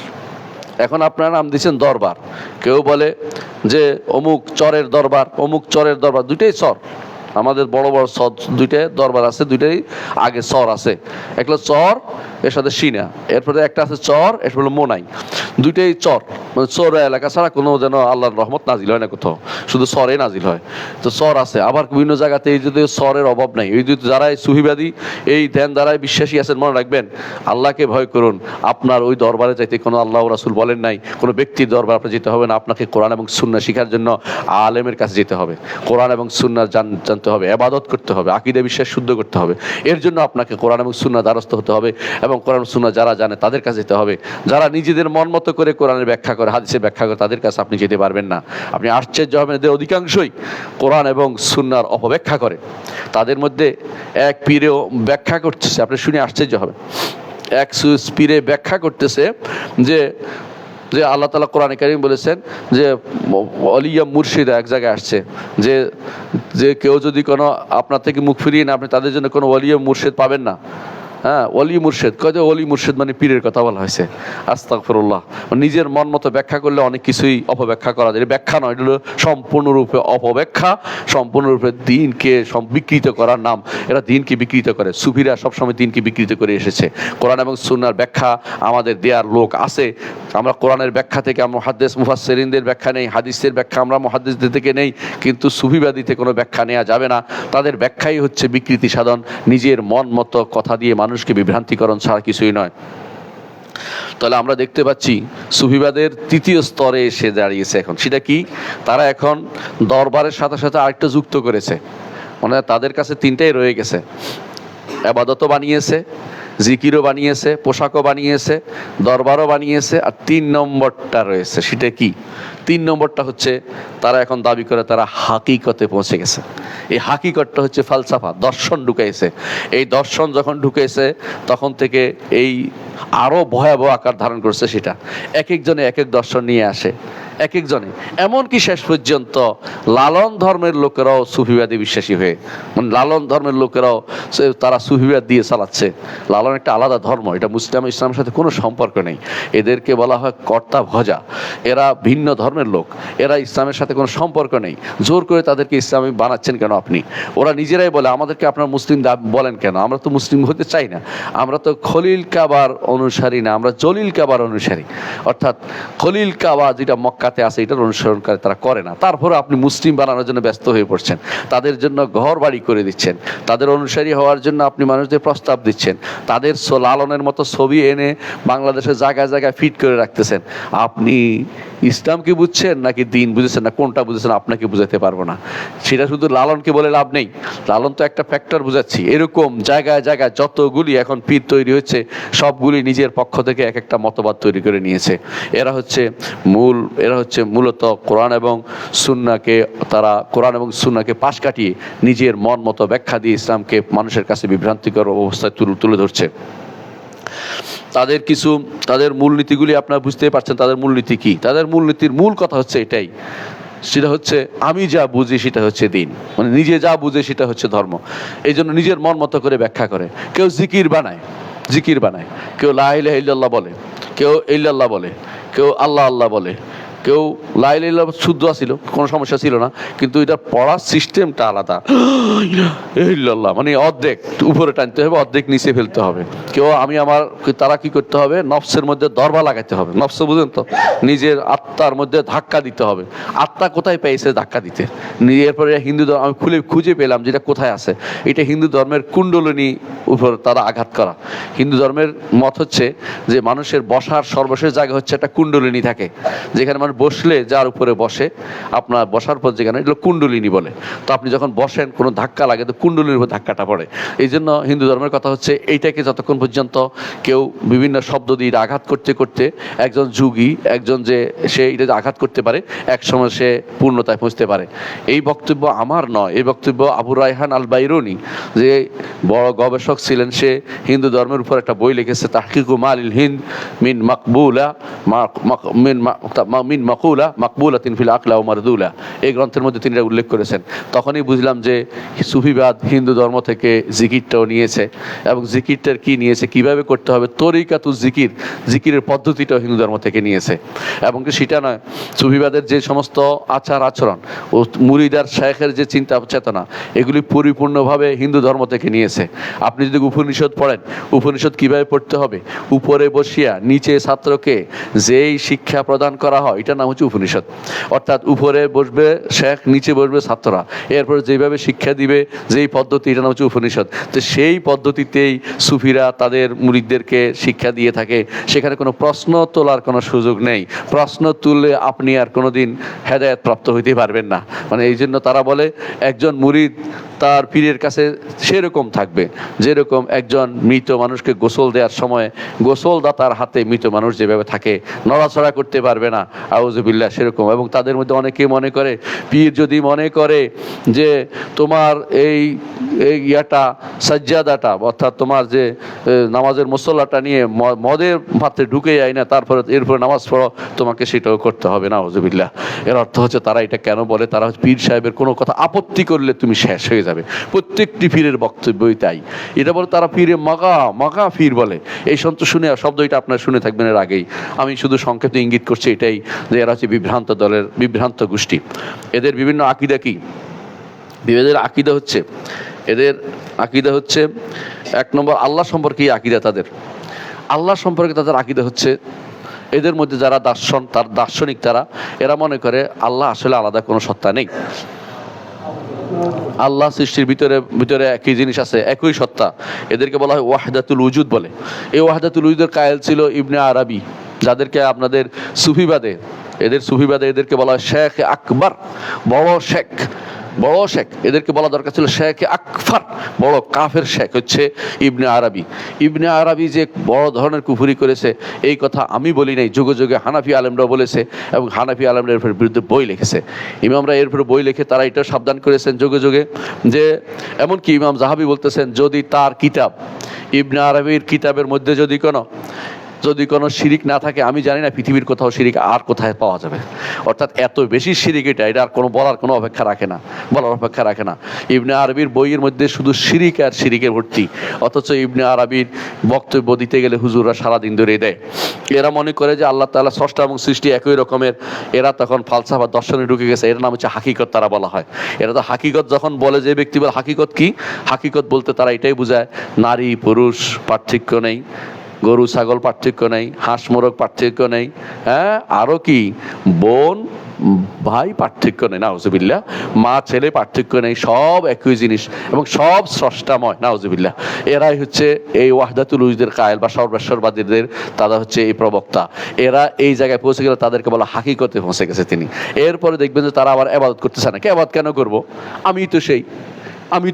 এখন আপনারা নাম দিচ্ছেন দরবার, কেউ বলে যে অমুক চরের দরবার, অমুক চরের দরবার, দুইটাই চর। আমাদের বড় বড় চর দুইটাই দরবার আছে, দুইটাই আগে চর আছে। একটা চর এর সাথে সিনা, এরপরে একটা আছে চর, এরপর হলো মোনাই, দুইটাই চর। মানে চর এলাকা ছাড়া কোনো যেন আল্লাহর রহমত নাজিল হয় না কোথাও, শুধু চরে নাজিল হয়। তো চর আছে, আবার বিভিন্ন জায়গাতে এই যদি চরের অভাব নাই। এই যদি যারা সুফিবাদী এই ধ্যান দ্বারায় বিশ্বাসী আছেন, মনে রাখবেন আল্লাহকে ভয় করুন। আপনার ওই দরবারে যাইতে কোনো আল্লাহ রাসূল বলেন নাই, কোনো ব্যক্তির দরবার আপনার যেতে হবে না। আপনাকে কোরআন এবং সুন্নাহ শেখার জন্য আলেমের কাছে যেতে হবে, কোরআন এবং সুন্নাহ জানতে হবে, ইবাদত করতে হবে, আকীদা বিশ্বাস শুদ্ধ করতে হবে। এর জন্য আপনাকে কোরআন এবং সুন্নাহ দ্বারস্থ হতে হবে এবং কোরআন সুন্নাহ যারা জানে তাদের কাছে যেতে হবে। যারা নিজেদের মন মতো করে কোরআনের ব্যাখ্যা করে, হাদিসের ব্যাখ্যা করে, তাদের কাছে আপনি যেতে পারবেন না। আপনি আশ্চর্য হবেন, এদের অধিকাংশই কোরআন এবং সুন্নাহর অপব্যাখ্যা করে। তাদের মধ্যে এক পীরেও ব্যাখ্যা করতেছে, আপনি শুনে আশ্চর্য হবেন। এক পীরে ব্যাখ্যা করতেছে যে যে আল্লাহ তাআলা কোরআনে কারীম বলেছেন যে ওলিয়া মুর্শিদা, এক জায়গায় আসছে যে যে কেউ যদি কোনো আপনার থেকে মুখ ফিরিয়ে না, আপনি তাদের জন্য কোনো ওলিয়া মুর্শিদ পাবেন না। হ্যাঁ, ওলি মুর্শিদ, কয় ওলি মুর্শিদ মানে পীরের কথা বলা হয়েছে। আস্তাগফিরুল্লাহ। নিজের মন মতো ব্যাখ্যা করলে অনেক কিছুই অপব্যাখ্যা করা যায়। ব্যাখ্যা নয়, এটা হলো সম্পূর্ণরূপে অপব্যাখ্যা, সম্পূর্ণরূপে দিনকে বিকৃত করার নাম। এরা দিনকে বিকৃত করে, সুফিরা সবসময় দিনকে বিকৃত করে এসেছে। কোরআন এবং সুন্নাহর ব্যাখ্যা আমাদের দেয়ার লোক আছে। আমরা কোরআনের ব্যাখ্যা থেকে আমরা মুহাদ্দিস মুফাসসিরিনদের ব্যাখ্যা নেই, হাদিসের ব্যাখ্যা আমরা মুহাদ্দিসদের থেকে নেই, কিন্তু সুফিবাদীতে কোনো ব্যাখ্যা নেওয়া যাবে না। তাদের ব্যাখ্যাই হচ্ছে বিকৃতি সাধন, নিজের মন মতো কথা দিয়ে মানুষকে বিভ্রান্তিকরণ ছাড়া কিছুই নয়। তাহলে আমরা দেখতে পাচ্ছি সুফিবাদের তৃতীয় স্তরে এসে দাঁড়িয়েছে এখন। সেটা কি? তারা এখন দরবারের সাথে সাথে আরেকটা যুক্ত করেছে, মানে তাদের কাছে তিনটাই রয়ে গেছে। ইবাদতও বানিয়েছে, জিকিরও বানিয়েছে, পোশাকও বানিয়েছে, দরবারও বানিয়েছে। আর 3 নম্বরটা রয়েছে, সেটা কি? 3 নম্বরটা হচ্ছে তারা এখন দাবি করে তারা হাকিকতে পৌঁছে গেছে। এই হাকিকতটা হচ্ছে ফালসাফা, দর্শন ঢুকাইছে। এই দর্শন যখন ঢুকেছে তখন থেকে এই আরও ভয়াবহ আকার ধারণ করছে। সেটা এক একজনে এক এক দর্শন নিয়ে আসে, এক একজনে, এমনকি শেষ পর্যন্ত লালন ধর্মের লোকেরাও সুফিবাদী বিশ্বাসী হয়ে, মানে লালন ধর্মের লোকেরাও তারা সুফিবাদ দিয়ে চালাচ্ছে। লালন একটা আলাদা ধর্ম, এটা ইসলামের সাথে কোনো সম্পর্ক নেই। এদেরকে বলা হয় কর্তা ভজা। এরা ভিন্ন ধর্মের লোক, এরা ইসলামের সাথে কোনো সম্পর্ক নেই। জোর করে তাদেরকে ইসলামী বানাচ্ছেন কেন আপনি? ওরা নিজেরাই বলে আমাদেরকে আপনার মুসলিম বলেন কেন? আমরা তো মুসলিম হতে চাই না, আমরা তো খলিল কাবার অনুসারী না, আমরা জলিল কাবার অনুসারী। অর্থাৎ খলিল কাবা যেটা মক্কাতে আছে এটার অনুসরণকারী তারা করে না। তারপরে আপনি মুসলিম বানানোর জন্য ব্যস্ত হয়ে পড়ছেন, তাদের জন্য ঘর বাড়ি করে দিচ্ছেন, তাদের অনুসারী হওয়ার জন্য আপনি মানুষদের প্রস্তাব দিচ্ছেন, তাদের লালনের মতো ছবি এনে বাংলাদেশের জায়গায় জায়গায় ফিট করে রাখতেছেন। আপনি ইসলামকে বুঝছেন নাকি দিন বুঝেছেন, না কোনটা বুঝেছেন আপনাকে বুঝাতে পারবো না। সেটা শুধু লালনকে বলে লাভ নেই, লালন তো একটা ফ্যাক্টর বুঝাচ্ছি। এরকম জায়গায় জায়গায় যতগুলি এখন পীর তৈরি হচ্ছে সবগুলি নিজের পক্ষ থেকে এক একটা মতবাদ তৈরি করে নিয়েছে। এরা হচ্ছে মূলত কোরআন এবং সুন্নাহকে, তারা কোরআন এবং সুন্নাহকে পাশ কাটিয়ে নিজের মন মতো ব্যাখ্যা দিয়ে ইসলামকে মানুষের কাছে বিভ্রান্তিকর অবস্থায় তুলে ধরছে। তাদের মূলনীতিগুলি আপনারা বুঝতেই পারছেন। তাদের মূলনীতি কি? তাদের মূলনীতির মূল কথা হচ্ছে এটাই, সেটা হচ্ছে আমি যা বুঝি সেটা হচ্ছে দিন, মানে নিজে যা বুঝে সেটা হচ্ছে ধর্ম। এই জন্য নিজের মন মতো করে ব্যাখ্যা করে। কেউ জিকির বানায়, কেউ লা ইলাহা ইল্লাল্লাহ বলে, কেউ ইল্লাল্লাহ বলে, কেউ আল্লাহ আল্লাহ বলে, কেউ লা ইলাহা ইল্লাল্লাহ শুদ্ধ ছিল, কোনো সমস্যা ছিল না, কিন্তু এটা পড়ার সিস্টেমটা আলাদা। ইল্লাল্লাহ মানে অর্ধেক উপরে টানতে হবে, অর্ধেক নিচে ফেলতে হবে। তারা কি করতে হবে? নফসের মধ্যে দরবা লাগাইতে হবে। নফস বুঝেন তো, নিজের আত্মার মধ্যে ধাক্কা দিতে হবে। আত্মা কোথায় পেয়েছে ধাক্কা দিতে? এরপরে হিন্দু ধর্ম আমি খুঁজে পেলাম যেটা কোথায় আছে। এটা হিন্দু ধর্মের কুণ্ডলিনী উপর তারা আঘাত করা। হিন্দু ধর্মের মত হচ্ছে যে মানুষের বসার সর্বশেষ জায়গা হচ্ছে একটা কুণ্ডলিনী থাকে, যেখানে মানুষ বসলে যার উপরে বসে, আপনার বসার পর যেখানে, এগুলো কুণ্ডলিনী বলে। তো আপনি যখন বসেন কোনো ধাক্কা লাগে তো কুণ্ডলিনীর উপর ধাক্কাটা পড়ে। এই জন্য হিন্দু ধর্মের কথা হচ্ছে এইটাকে যতক্ষণ পর্যন্ত কেউ বিভিন্ন শব্দ দিয়ে আঘাত করতে করতে, একজন যোগী, একজন যে সে এটা আঘাত করতে পারে, একসময় সে পূর্ণতায় পৌঁছতে পারে। এই বক্তব্য আমার নয়, এই বক্তব্য আবু রায়হান আল বাইরুনি, যে বড় গবেষক ছিলেন, সে হিন্দু ধর্মের উপর একটা বই লিখেছে, তাহকিকু মালিল হিন্দ মিন মাকবুলা মিন মাকুলা মাকবুলাতিন ফিল আকলা ও মারদুলা। এই গ্রন্থের মধ্যে তিনি এটা উল্লেখ করেছেন। তখনই বুঝলাম যে সুফিবাদ হিন্দু ধর্ম থেকে জিকিরটাও নিয়েছে, এবং জিকিরটার কি নিয়েছে, কিভাবে করতে হবে, তরিকাতুজ জিকিরের পদ্ধতিটাও হিন্দু ধর্ম থেকে নিয়েছে। এবং সেটা নয়, সুফিবাদের যে সমস্ত আচার আচরণ ও মুরিদার শেখের যে চিন্তা চেতনা, এগুলি পরিপূর্ণভাবে হিন্দু ধর্ম থেকে নিয়েছে। আপনি যদি উপনিষদ পড়েন, উপনিষদ কিভাবে পড়তে হবে, উপরে বসিয়া নিচে ছাত্রকে যেই শিক্ষা প্রদান করা হয়, এটার নাম হচ্ছে উপনিষদ। অর্থাৎ উপরে বসবে শেখ, নিচে বসবে ছাত্ররা, এরপরে যেভাবে শিক্ষা দিবে, যেই পদ্ধতি, এটার নাম হচ্ছে উপনিষদ। তো সেই পদ্ধতিতেই সুফিরা তাদের মুরিদদেরকে শিক্ষা দিয়ে থাকে। সেখানে কোনো প্রশ্ন তোলার কোনো সুযোগ নেই। প্রশ্ন তুললে আপনি আর কোনোদিন হেদায়েত প্রাপ্ত হইতে পারবেন না। মানে এই জন্য তারা বলে একজন মুরিদ তার পীরের কাছে সেরকম থাকবে যেরকম একজন মৃত মানুষকে গোসল দেওয়ার সময় গোসলদাতার হাতে মৃত মানুষ যেভাবে থাকে, নড়াচড়া করতে পারবে না, আউযুবিল্লাহ, সেরকম। এবং তাদের মধ্যে অনেকে মনে করে, পীর যদি মনে করে যে তোমার এই ইয়াটা সাজ্জাদাটা, অর্থাৎ তোমার যে নামাজের মুসল্লাটা নিয়ে মদের পাত্রে ঢুকে যায় না, তারপরে এরপরে নামাজ পড়ো, তোমাকে সেটাও করতে হবে না, আউযুবিল্লাহ। এর অর্থ হচ্ছে তারা এটা কেন বলে, তারা পীর সাহেবের কোনো কথা আপত্তি করলে তুমি শেষ হয়ে যাবে। প্রত্যেকটি পীরের বক্তব্যই তাই। এটা বলে তারা পীরে মাগা পীর বলে। এই শুনে শব্দ এটা আপনারা শুনে থাকবেন এর আগেই। আমি শুধু সংক্ষেপে ইঙ্গিত করছি এটাই, যে এরা হচ্ছে বিভ্রান্ত দলের বিভ্রান্ত গোষ্ঠী। এদের বিভিন্ন আকিদা কি? এদের আকিদা হচ্ছে 1 নম্বর আল্লাহ সম্পর্কে আকিদা। আল্লাহ সম্পর্কে তাদের আকিদা হচ্ছে, এদের মধ্যে যারা দার্শনিক এরা মনে করে আল্লাহ আসলে আলাদা কোনো সত্তা নেই। আল্লাহ সৃষ্টির ভিতরে একই জিনিস আছে, একই সত্তা। এদেরকে বলা হয় ওয়াহদাতুল উজুদ বলে। এই ওয়াহদাতুল উজুদের কায়েল ছিল ইবনে আরাবি, যাদেরকে আপনাদের সুফিবাদে এদেরকে বলা হয় শেখ আকবর, বড় শেখ। বড় শেখ, এদেরকে বলা দরকার ছিল শেখ আকফর, বড় কাফের শেখ হচ্ছে ইবনে আরবি। ইবনে আরবি যে বড় ধরনের কুফরি করেছে এই কথা আমি বলি নাই, যুগে যুগে হানাফি আলেমরা বলেছে এবং হানাফি আলেমরা এর বিরুদ্ধে বই লিখেছে। ইমামরা এর উপরে বই লিখে তারা এটা সাবধান করেছেন যুগে যুগে, যে এমনকি ইমাম জাহাবি বলতেছেন যদি তার কিতাব ইবনে আরবির কিতাবের মধ্যে যদি কোনো শিরিক না থাকে, আমি জানি না পৃথিবীর কোথাও শিরিক আর কোথায় পাওয়া যাবে। অর্থাৎ এত বেশি শিরিক এটা আর কোনো বলার কোনো অপেক্ষা রাখে না। ইবনে আরবির বইয়ের মধ্যে শুধু শিরিক আর শিরিকের ভর্তি, অথচ ইবনে আরবির বক্তব্য দিতে গেলে হুজুররা সারাদিন ধরে দেয়। এরা মনে করে যে আল্লাহ তাআলা স্রষ্টা এবং সৃষ্টি একই রকমের। এরা তখন ফালসাফা দর্শনে ঢুকে গেছে, এর নাম হচ্ছে হাকিকত তারা বলা হয়। এরা তো হাকিকত যখন বলে, যে ব্যক্তি বলে হাকিকত কি, হাকিকত বলতে তারা এটাই বোঝায় নারী পুরুষ পার্থক্য নেই, গরু ছাগল পার্থক্য নেই, হাঁস মোরগ পার্থক্য নেই, হ্যাঁ আরো কি বোন ভাই পার্থক্য নেই, নাউজুবিল্লাহ, মা ছেলে পার্থক্য নেই, সব একই জিনিস এবং সব স্রষ্টাময়, নাউজুবিল্লাহ। এরাই হচ্ছে এই ওয়াহদাতুল উজুদের কায়েল বা সর্বেশ্বরবাদীদের, তারা হচ্ছে এই প্রবক্তা। এরা এই জায়গায় পৌঁছে গেলে তাদেরকে বলা হাকিকতে পৌঁছে গেছে তিনি। এরপরে দেখবেন যে তারা আবার ইবাদত করতেছে না। ইবাদত কেন করবো? আমি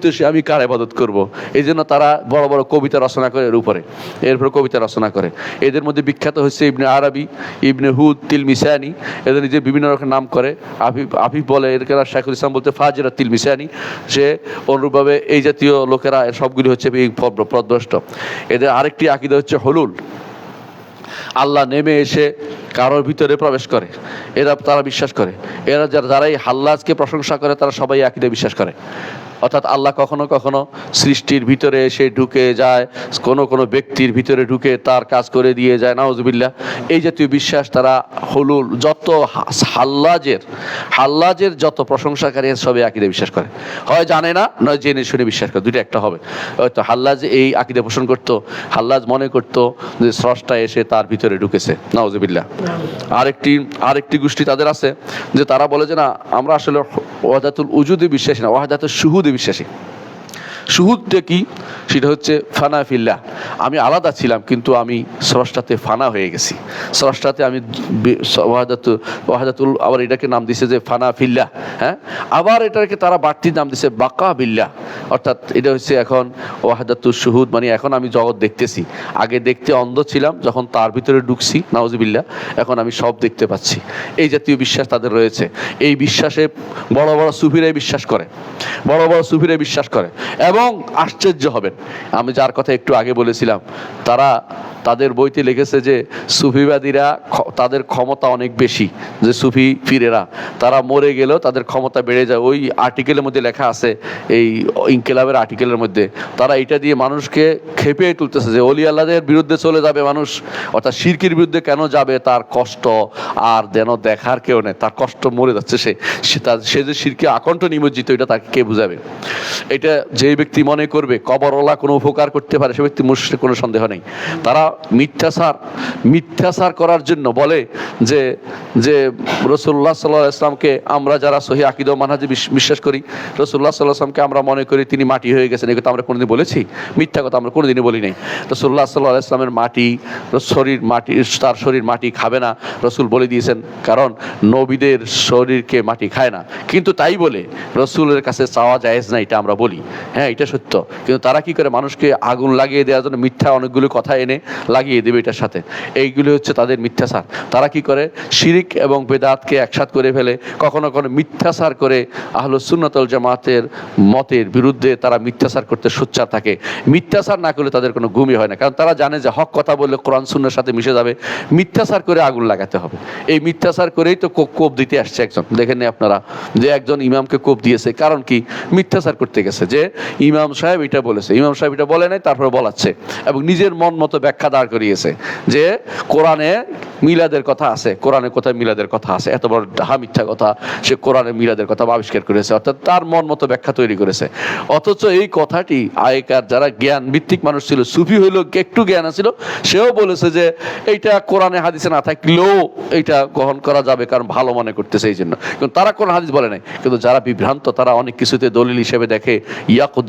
তো সে আমি কার ইবাদত করব? এই জন্য তারা বড় বড় কবিতা রচনা করে এর উপরে, এরপরে কবিতা রচনা করে। এদের মধ্যে বিখ্যাত হচ্ছে ইবনে আরবি, ইবনে হুদ, তিলমিসানি, এদের নিজে বিভিন্ন রকম নাম করে। আফিফ বলে, এর শাইখুল ইসলাম বলতে ফাজির তিলমিসানি। সে অনুরূপভাবে এই জাতীয় লোকেরা সবগুলি হচ্ছে পথভ্রষ্ট। এদের আরেকটি আকীদা হচ্ছে হুলুল, আল্লাহ নেমে এসে কারোর ভিতরে প্রবেশ করে, তারা বিশ্বাস করে। যারা এই হাল্লাজকে প্রশংসা করে তারা সবাই আকীদা বিশ্বাস করে। অর্থাৎ আল্লাহ কখনো কখনো সৃষ্টির ভিতরে এসে ঢুকে যায়, কোনো ব্যক্তির ভিতরে ঢুকে তার কাজ করে দিয়ে যায়, নাউজুবিল্লাহ। এই জাতীয় বিশ্বাস তারা হুলুল, যত হাল্লাজের যত প্রশংসাকারী সবাই আকীদা বিশ্বাস করে। হয় জানে না, নয় জেনে শুনে বিশ্বাস করে, দুইটা একটা হবে। হয়তো হাল্লাজ এই আকীদা পোষণ করতো, হাল্লাজ মনে করতো যে স্রষ্টা এসে তার ভিতরে ঢুকেছে, নাউজুবিল্লাহ। আরেকটি গোষ্ঠী তাদের আছে যে তারা বলে যে না, আমরা আসলে ওয়াহদাতুল উজুদে বিশ্বাসী না, ওয়াহদাতুল শুহুদে বিশ্বাসী। শুহুদটা কি? সেটা হচ্ছে ফানা ফিল্লাহ, আমি আলাদা ছিলাম কিন্তু আমি স্রষ্টাতে ফানা হয়ে গেছি, স্রষ্টাতে আমি ওয়াহদাতুল, আবার এটাকে নাম দিছে যে ফানা ফিল্লাহ, হ্যাঁ। আবার এটাকে তারা বাড়তি নাম দিছে বাকা বিল্লাহ, অর্থাৎ এটা হচ্ছে এখন ওয়াহদাতুল শুহুদ, মানে এখন আমি জগৎ দেখতেছি, আগে দেখতে অন্ধ ছিলাম, যখন তার ভিতরে ঢুকছি, নাউজুবিল্লাহ, এখন আমি সব দেখতে পাচ্ছি। এই জাতীয় বিশ্বাস তাদের রয়েছে। এই বিশ্বাসে বড় বড় সুফিরাই বিশ্বাস করে এবং আশ্চর্য হবেন, আমি যার কথা একটু আগে বলেছিলাম, তাদের বইতে লিখেছে যে সুফিবাদীরা তাদের ক্ষমতা অনেক বেশি, যে সুফি পীরেরা তারা মরে গেলেও তাদের ক্ষমতা বেড়ে যায়। ওই আর্টিকেলের মধ্যে লেখা আছে, এই ইনকিলাবের আর্টিকেলের মধ্যে, তারা এটা দিয়ে মানুষকে খেপে তুলতেছে যে ওলি আল্লাহদের বিরুদ্ধে চলে যাবে মানুষ, অর্থাৎ শিরকির বিরুদ্ধে কেন যাবে, তার কষ্ট আর যেন দেখার কেউ নেই, তার কষ্ট মরে যাচ্ছে, সে যে শিরকে আকণ্ঠ নিমজ্জিত, এটা তাকে কে বুঝাবে? এটা যে ব্যক্তি মনে করবে কবরওয়ালা কোনো উপকার করতে পারে, সে ব্যক্তি মুশরিক, কোনো সন্দেহ নেই। তারা মিথ্যাচার করার জন্য বলে যে রাসূলুল্লাহ সাল্লাল্লাহু আলাইহি ওয়াসাল্লামকে আমরা যারা সহিহ আকীদা ও মানহাজে বিশ্বাস করি, রাসূলুল্লাহ সাল্লাল্লাহু আলাইহি ওয়াসাল্লামকে আমরা মনে করি তিনি মাটি হয়ে গেছেন, এই কথা আমরা কোনোদিন বলেছি? মিথ্যা কথা আমরা কোনোদিনই বলি নাই। রাসূলুল্লাহ সাল্লাল্লাহু আলাইহি ওয়াসাল্লামের তার শরীর মাটি খাবে না, রাসূল বলে দিয়েছেন, কারণ নবীদের শরীরকে মাটি খায় না। কিন্তু তাই বলে রাসূলের কাছে চাওয়া জায়েজ না, এটা আমরা বলি, হ্যাঁ এটা সত্য। কিন্তু তারা কি করে, মানুষকে আগুন লাগিয়ে দেওয়ার জন্য মিথ্যা অনেকগুলো কথা এনে লাগিয়ে দেবে এটার সাথে, এইগুলো হচ্ছে তাদের মিথ্যাচার। তারা কি করে, শিরিক এবং বেদাতকে একসাথ করে ফেলে, কখনো মিথ্যাচার করে আহলুস সুন্নাত ওয়াল জামাতের মতের বিরুদ্ধে তারা মিথ্যাচার করতে সোচ্চার থাকে। মিথ্যাচার না করলে তাদের কোনো ঘুমই হয় না, কারণ তারা জানে যে হক কথা বললে কোরআন সুন্নাহর সাথে মিশে যাবে, মিথ্যাচার করে আগুন লাগাতে হবে। এই মিথ্যাচার করেই তো কোপ দিতে আসছে একজন, দেখেন আপনারা, যে একজন ইমামকে কোপ দিয়েছে, কারণ কি? মিথ্যাচার করতে গেছে, যে ইমাম সাহেব এটা বলেছে, ইমাম সাহেব এটা বলে নাই, তারপরে বলাচ্ছে এবং নিজের মন মতো ব্যাখ্যা দাঁড় করিয়েছে যে কোরআনে মিলাদের কথা আছে, কোরআনে কোথায় মিলাদের কথা আছে, এত বড় ডাহা মিথ্যা কথা সে কোরআনে মিলাদের কথা আবিষ্কার করেছে, অর্থাৎ তার মন মতো ব্যাখ্যা তৈরি করেছে। অথচ এই কথাটি আগেকার যারা জ্ঞান ভিত্তিক মানুষ ছিল, সুফি হইলেও একটু জ্ঞান ছিল, সেও বলেছে যে এইটা কোরআনে হাদিসে না থাকলেও এইটা গ্রহণ করা যাবে, কারণ ভালো মনে করতেছে এই জন্য। কিন্তু তারা কোন হাদিস বলে নাই, কিন্তু যারা বিভ্রান্ত তারা অনেক কিছুতে দলিল হিসেবে দেখে,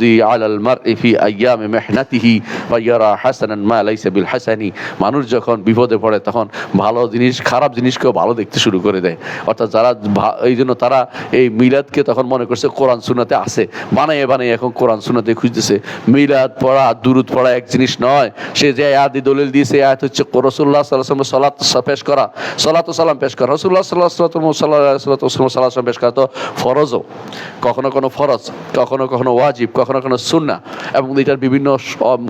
ইউমদি আলাল মারই ফি আইয়ামি মিহনাতিহি ওয়া ইয়ারা হাসানান মা লাইসা বিল হাসানি। মানুষ যখন বিপদে পড়ে তখন ভালো জিনিস খারাপ জিনিসকেও ভালো দেখতে শুরু করে দেয়। অর্থাৎ যারা এই জন্য তারা এই মিলাদকে তখন মনে করছে কোরআন সুন্নাতে আছে, বানাইয়ে বানাইয়ে এখন কোরআন সুন্নাতে খুঁজতেছে। মিলাদ পড়া দুরুদ পড়া এক জিনিস নয়। সে যে আয়াত দলিল দিয়েছে আয়াত হচ্ছে রাসূলুল্লাহ সাল্লাল্লাহু আলাইহি ওয়াসাল্লাম সালাত পেশ করা, সালাতু সালাম পেশ করা, রাসূলুল্লাহ সাল্লাল্লাহু আলাইহি ওয়াসাল্লাম পেশ করা তো ফরজও, কখনো কখনো ফরজ, কখনো কখনো ওয়াজিব, কখনো কখনো সুন্নাহ। এবং এটার বিভিন্ন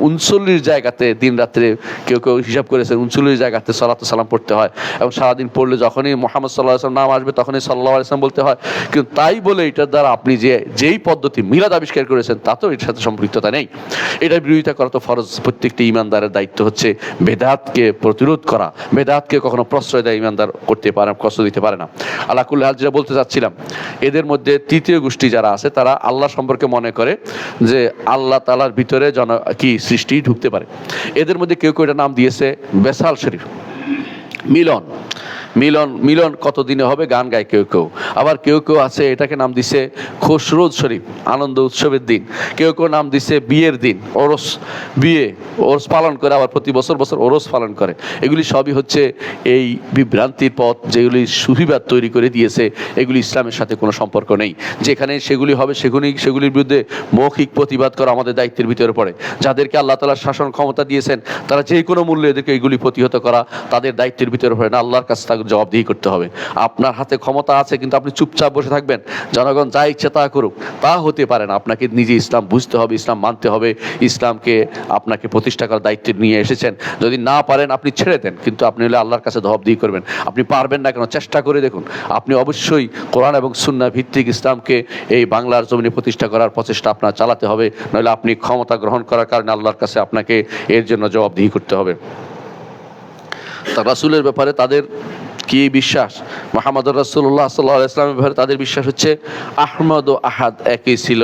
39 জায়গাতে দিন রাত্রে কেউ কেউ হিসাব করেছেন 39 জায়গাতে সালাতু সালাম পড়তে হয়। এবং সারাদিন পড়লে যখনই মুহাম্মদ সাল্লাল্লাহু আলাইহি ওয়াসাল্লাম নাম আসবে তখনই সাল্লাল্লাহু আলাইহি ওয়াসাল্লাম বলতে হয়। কিন্তু তাই বলে এটার দ্বারা আপনি যেই পদ্ধতি মিলাদ আবিষ্কার করেছেন তাতেও এর সাথে সম্পৃক্ততা নেই। এটার বিরোধিতা করা তো ফরজ। প্রত্যেকটি ইমানদারের দায়িত্ব হচ্ছে বেদাতকে প্রতিরোধ করা। বেদাতকে কখনো প্রশ্রয় দেয় ইমানদার করতে পারে, কষ্ট দিতে পারে না। আল্লাহ কুল্লি হাল যেটা বলতে চাচ্ছিলাম, এদের মধ্যে তৃতীয় গোষ্ঠী যারা আছে তারা আল্লাহ সম্পর্কে মনে করে যে আল্লাহ তাআলার ভিতরে সৃষ্টি ঢুকতে পারে। এদের মধ্যে কেউ কেউ এটা নাম দিয়েছে বেসাল শরীফ, মিলন। মিলন মিলন কত দিনে হবে গান গায় কেউ কেউ। আবার কেউ কেউ আছে এটাকে নাম দিছে খসরোজ শরীফ, আনন্দ উৎসবের দিন। কেউ কেউ নাম দিছে বিয়ের দিন, ওরস, বিয়ে ওরস পালন করে, আবার প্রতি বছর বছর ওরস পালন করে। এগুলি সবই হচ্ছে এই বিভ্রান্তির পথ যেগুলি সুফিবাদ তৈরি করে দিয়েছে। এগুলি ইসলামের সাথে কোনো সম্পর্ক নেই। যেখানে সেগুলি হবে সেগুলির বিরুদ্ধে মৌখিক প্রতিবাদ করা আমাদের দায়িত্বের ভিতরে পড়ে। যাদেরকে আল্লাহ তাআলার শাসন ক্ষমতা দিয়েছেন তারা যে কোনো মূল্যে এদেরকে এগুলি প্রতিহত করা তাদের দায়িত্বের ভিতরে পড়ে না, আল্লাহর কাছে জবাবদিহি করতে হবে। আপনার হাতে ক্ষমতা আছে কিন্তু আপনি চুপচাপ বসে থাকবেন, জনগণ যা ইচ্ছে তা করুক, তা হতে পারে না। আপনাকে নিজে ইসলাম বুঝতে হবে, ইসলাম মানতে হবে, ইসলামকে আপনাকে প্রতিষ্ঠা করার দায়িত্ব নিয়ে এসেছেন। যদি না পারেন আপনি ছেড়ে দেন, কিন্তু আপনি হলে আল্লাহর কাছে জবাবদিহি করবেন। আপনি পারবেন না কেন, চেষ্টা করে দেখুন। আপনি অবশ্যই কোরআন এবং সুন্নাহ ভিত্তিক ইসলামকে এই বাংলার জমিনে প্রতিষ্ঠা করার প্রচেষ্টা আপনার চালাতে হবে, নইলে আপনি ক্ষমতা গ্রহণ করার কারণে আল্লাহর কাছে আপনাকে এর জন্য জবাবদিহি করতে হবে। তা রাসূলের ব্যাপারে তাদের কি বিশ্বাস? মুহাম্মদুর রাসূলুল্লাহ সাল্লাল্লাহু আলাইহি ওয়াসাল্লামের ব্যাপারে তাদের বিশ্বাস হচ্ছে আহমদ ও আহাদ একই ছিল।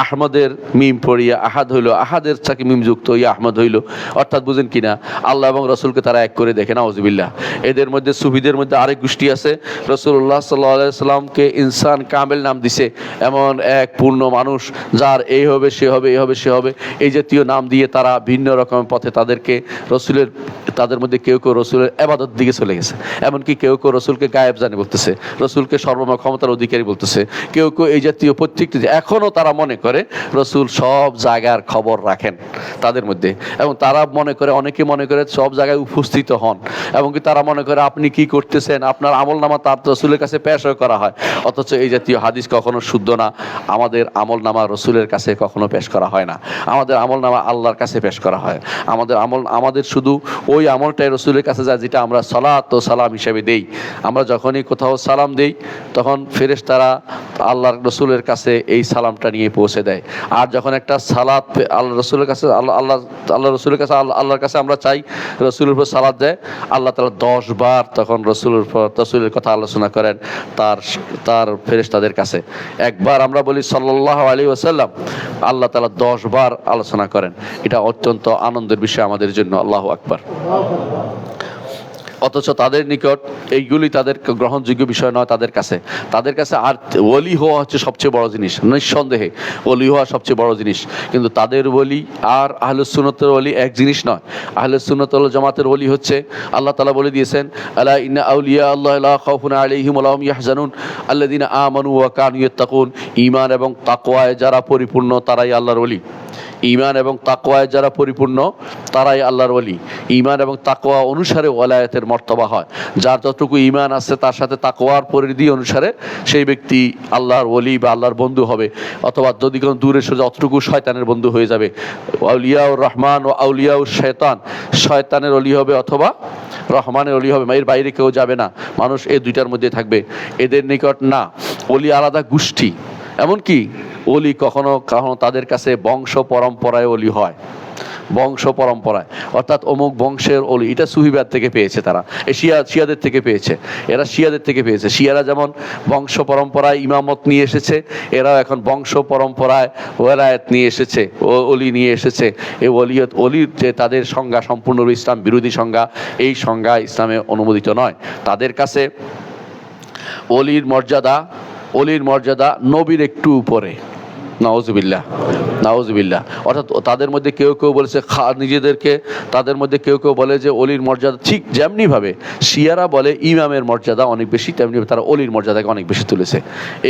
আহমদের মিম পড়িয়া আহাদ হইল, আহাদের চাকি মিম যুক্ত হইয়া আহমদ হইল। অর্থাৎ বুঝেন কিনা, আল্লাহ এবং রাসূলকে তারা এক করে দেখে, নাউযুবিল্লাহ। এদের মধ্যে সুফিদের মধ্যে আরেক গোষ্ঠী আছে, রাসূলুল্লাহ সাল্লাল্লাহু আলাইহি ওয়াসাল্লামকে ইনসান কামেল নাম দিছে, এমন এক পূর্ণ মানুষ যার এই হবে সে হবে, এই হবে সে হবে, এই জাতীয় নাম দিয়ে তারা ভিন্ন রকমের পথে তাদের মধ্যে কেউ কেউ রসুলের ইবাদত দিকে চলে গেছে। এমনকি কেউ কেউ রসুলকে গায়েব জানে বলতেছে, রসুলকে সর্বময় ক্ষমতার অধিকারী বলতেছে। কেউ কেউ এই জাতীয় প্রত্যেকটি, এখনও তারা মনে করে রসুল সব জায়গার খবর রাখেন তাদের মধ্যে, এবং তারা মনে করে, অনেকে মনে করে সব জায়গায় উপস্থিত হন, এমনকি তারা মনে করে আপনি কি করতেছেন আপনার আমল নামা তার রসুলের কাছে পেশ করা হয়। অথচ এই জাতীয় হাদিস কখনো শুদ্ধ না। আমাদের আমল নামা রসুলের কাছে কখনো পেশ করা হয় না, আমাদের আমল নামা আল্লাহর কাছে পেশ করা হয়। আমাদের শুধু ওই আমলটাই রসুলের কাছে যায় যেটা আমরা সালাত ও সালাম হিসেবে দেই। আমরা যখনই কোথাও সালাম দেই তখন ফেরেশতারা আল্লাহর রসুলের কাছে এই সালামটা নিয়ে পৌঁছে দেয়। আর যখন একটা সালাত আল্লাহ রসুলের কাছে আল্লাহ রসুলের কাছে আল্লাহর কাছে আমরা চাই, রসুলের উপর সালাত দেয়, আল্লাহ তাআলা 10 বার তখন রসুলের কথা আলোচনা করেন তার ফেরেশতাদের কাছে। একবার আমরা বলি সাল্লাল্লাহু আলাইহি ওয়াসাল্লাম, আল্লাহ তাআলা 10 বার আলোচনা করেন। এটা অত্যন্ত আনন্দের বিষয় আমাদের জন্য। আল্লাহু আকবার। অথচ তাদের নিকট এইগুলি তাদের গ্রহণযোগ্য বিষয় নয়। তাদের কাছে আর ওলি হওয়া হচ্ছে সবচেয়ে বড় জিনিস, নিঃসন্দেহে ওলি হওয়া সবচেয়ে বড় জিনিস। কিন্তু তাদের ওলি আর আহলুস সুন্নাতের ওলি এক জিনিস নয়। আহলুস সুন্নাত ওয়াল জামাতের ওলি হচ্ছে, আল্লাহ তাআলা বলে দিয়েছেন, আলা ইন্না আউলিয়া আল্লাহি লা খাউফুন আলাইহিম ওয়া লা হুম ইয়াহজানুন আল্লাযিনা আমানু ওয়া কানু ইয়াত্তাকুন। ঈমান এবং তাকওয়ায় যারা পরিপূর্ণ তারাই আল্লাহর ওলি। ঈমান এবং তাকওয়ায় যারা পরিপূর্ণ তারাই আল্লাহর ওলি। ঈমান এবং তাকওয়া অনুসারে ওয়ালায়াতের মর্তবা হয়। যার যতটুকু ঈমান আছে তার সাথে তাকওয়ার পরিধি অনুসারে সেই ব্যক্তি আল্লাহর ওলি বা আল্লাহর বন্ধু হবে, অথবা যদি কোনো দূরে সরে অতটুকু শয়তানের বন্ধু হয়ে যাবে। আউলিয়াউর রহমান ও আউলিয়াউর শয়তান, শয়তানের ওলি হবে অথবা রহমানের ওলি হবে, এর বাইরে কেউ যাবে না। মানুষ এই দুইটার মধ্যে থাকবে। এদের নিকট না, ওলি আলাদা গোষ্ঠী। এমনকি ওলি কখনো কখনো তাদের কাছে বংশ পরম্পরায় ওলি হয়, বংশ পরম্পরায়, অর্থাৎ অমুক বংশের ওলি। এটা সুফিবাদ থেকে পেয়েছে তারা, শিয়াদের থেকে পেয়েছে, এরা শিয়াদের থেকে পেয়েছে। শিয়ারা যেমন বংশ পরম্পরায় ইমামত নিয়ে এসেছে, এরাও এখন বংশ পরম্পরায় ওয়ালায়াত নিয়ে এসেছে, ওলি নিয়ে এসেছে। এই অলির যে তাদের সংজ্ঞা সম্পূর্ণ ইসলাম বিরোধী সংজ্ঞা, এই সংজ্ঞা ইসলামে অনুমোদিত নয়। তাদের কাছে অলির মর্যাদা নবীর একটু উপরে, নাউজুবিল্লাহ, নাউজুবিল্লাহ। অর্থাৎ তাদের মধ্যে কেউ কেউ বলেছে নিজেদেরকে, তাদের মধ্যে কেউ কেউ বলে যে অলির মর্যাদা ঠিক যেমনিভাবে শিয়ারা বলে ইমামের মর্যাদা অনেক বেশি, তেমনি তারা অলির মর্যাদাকে অনেক বেশি তুলেছে।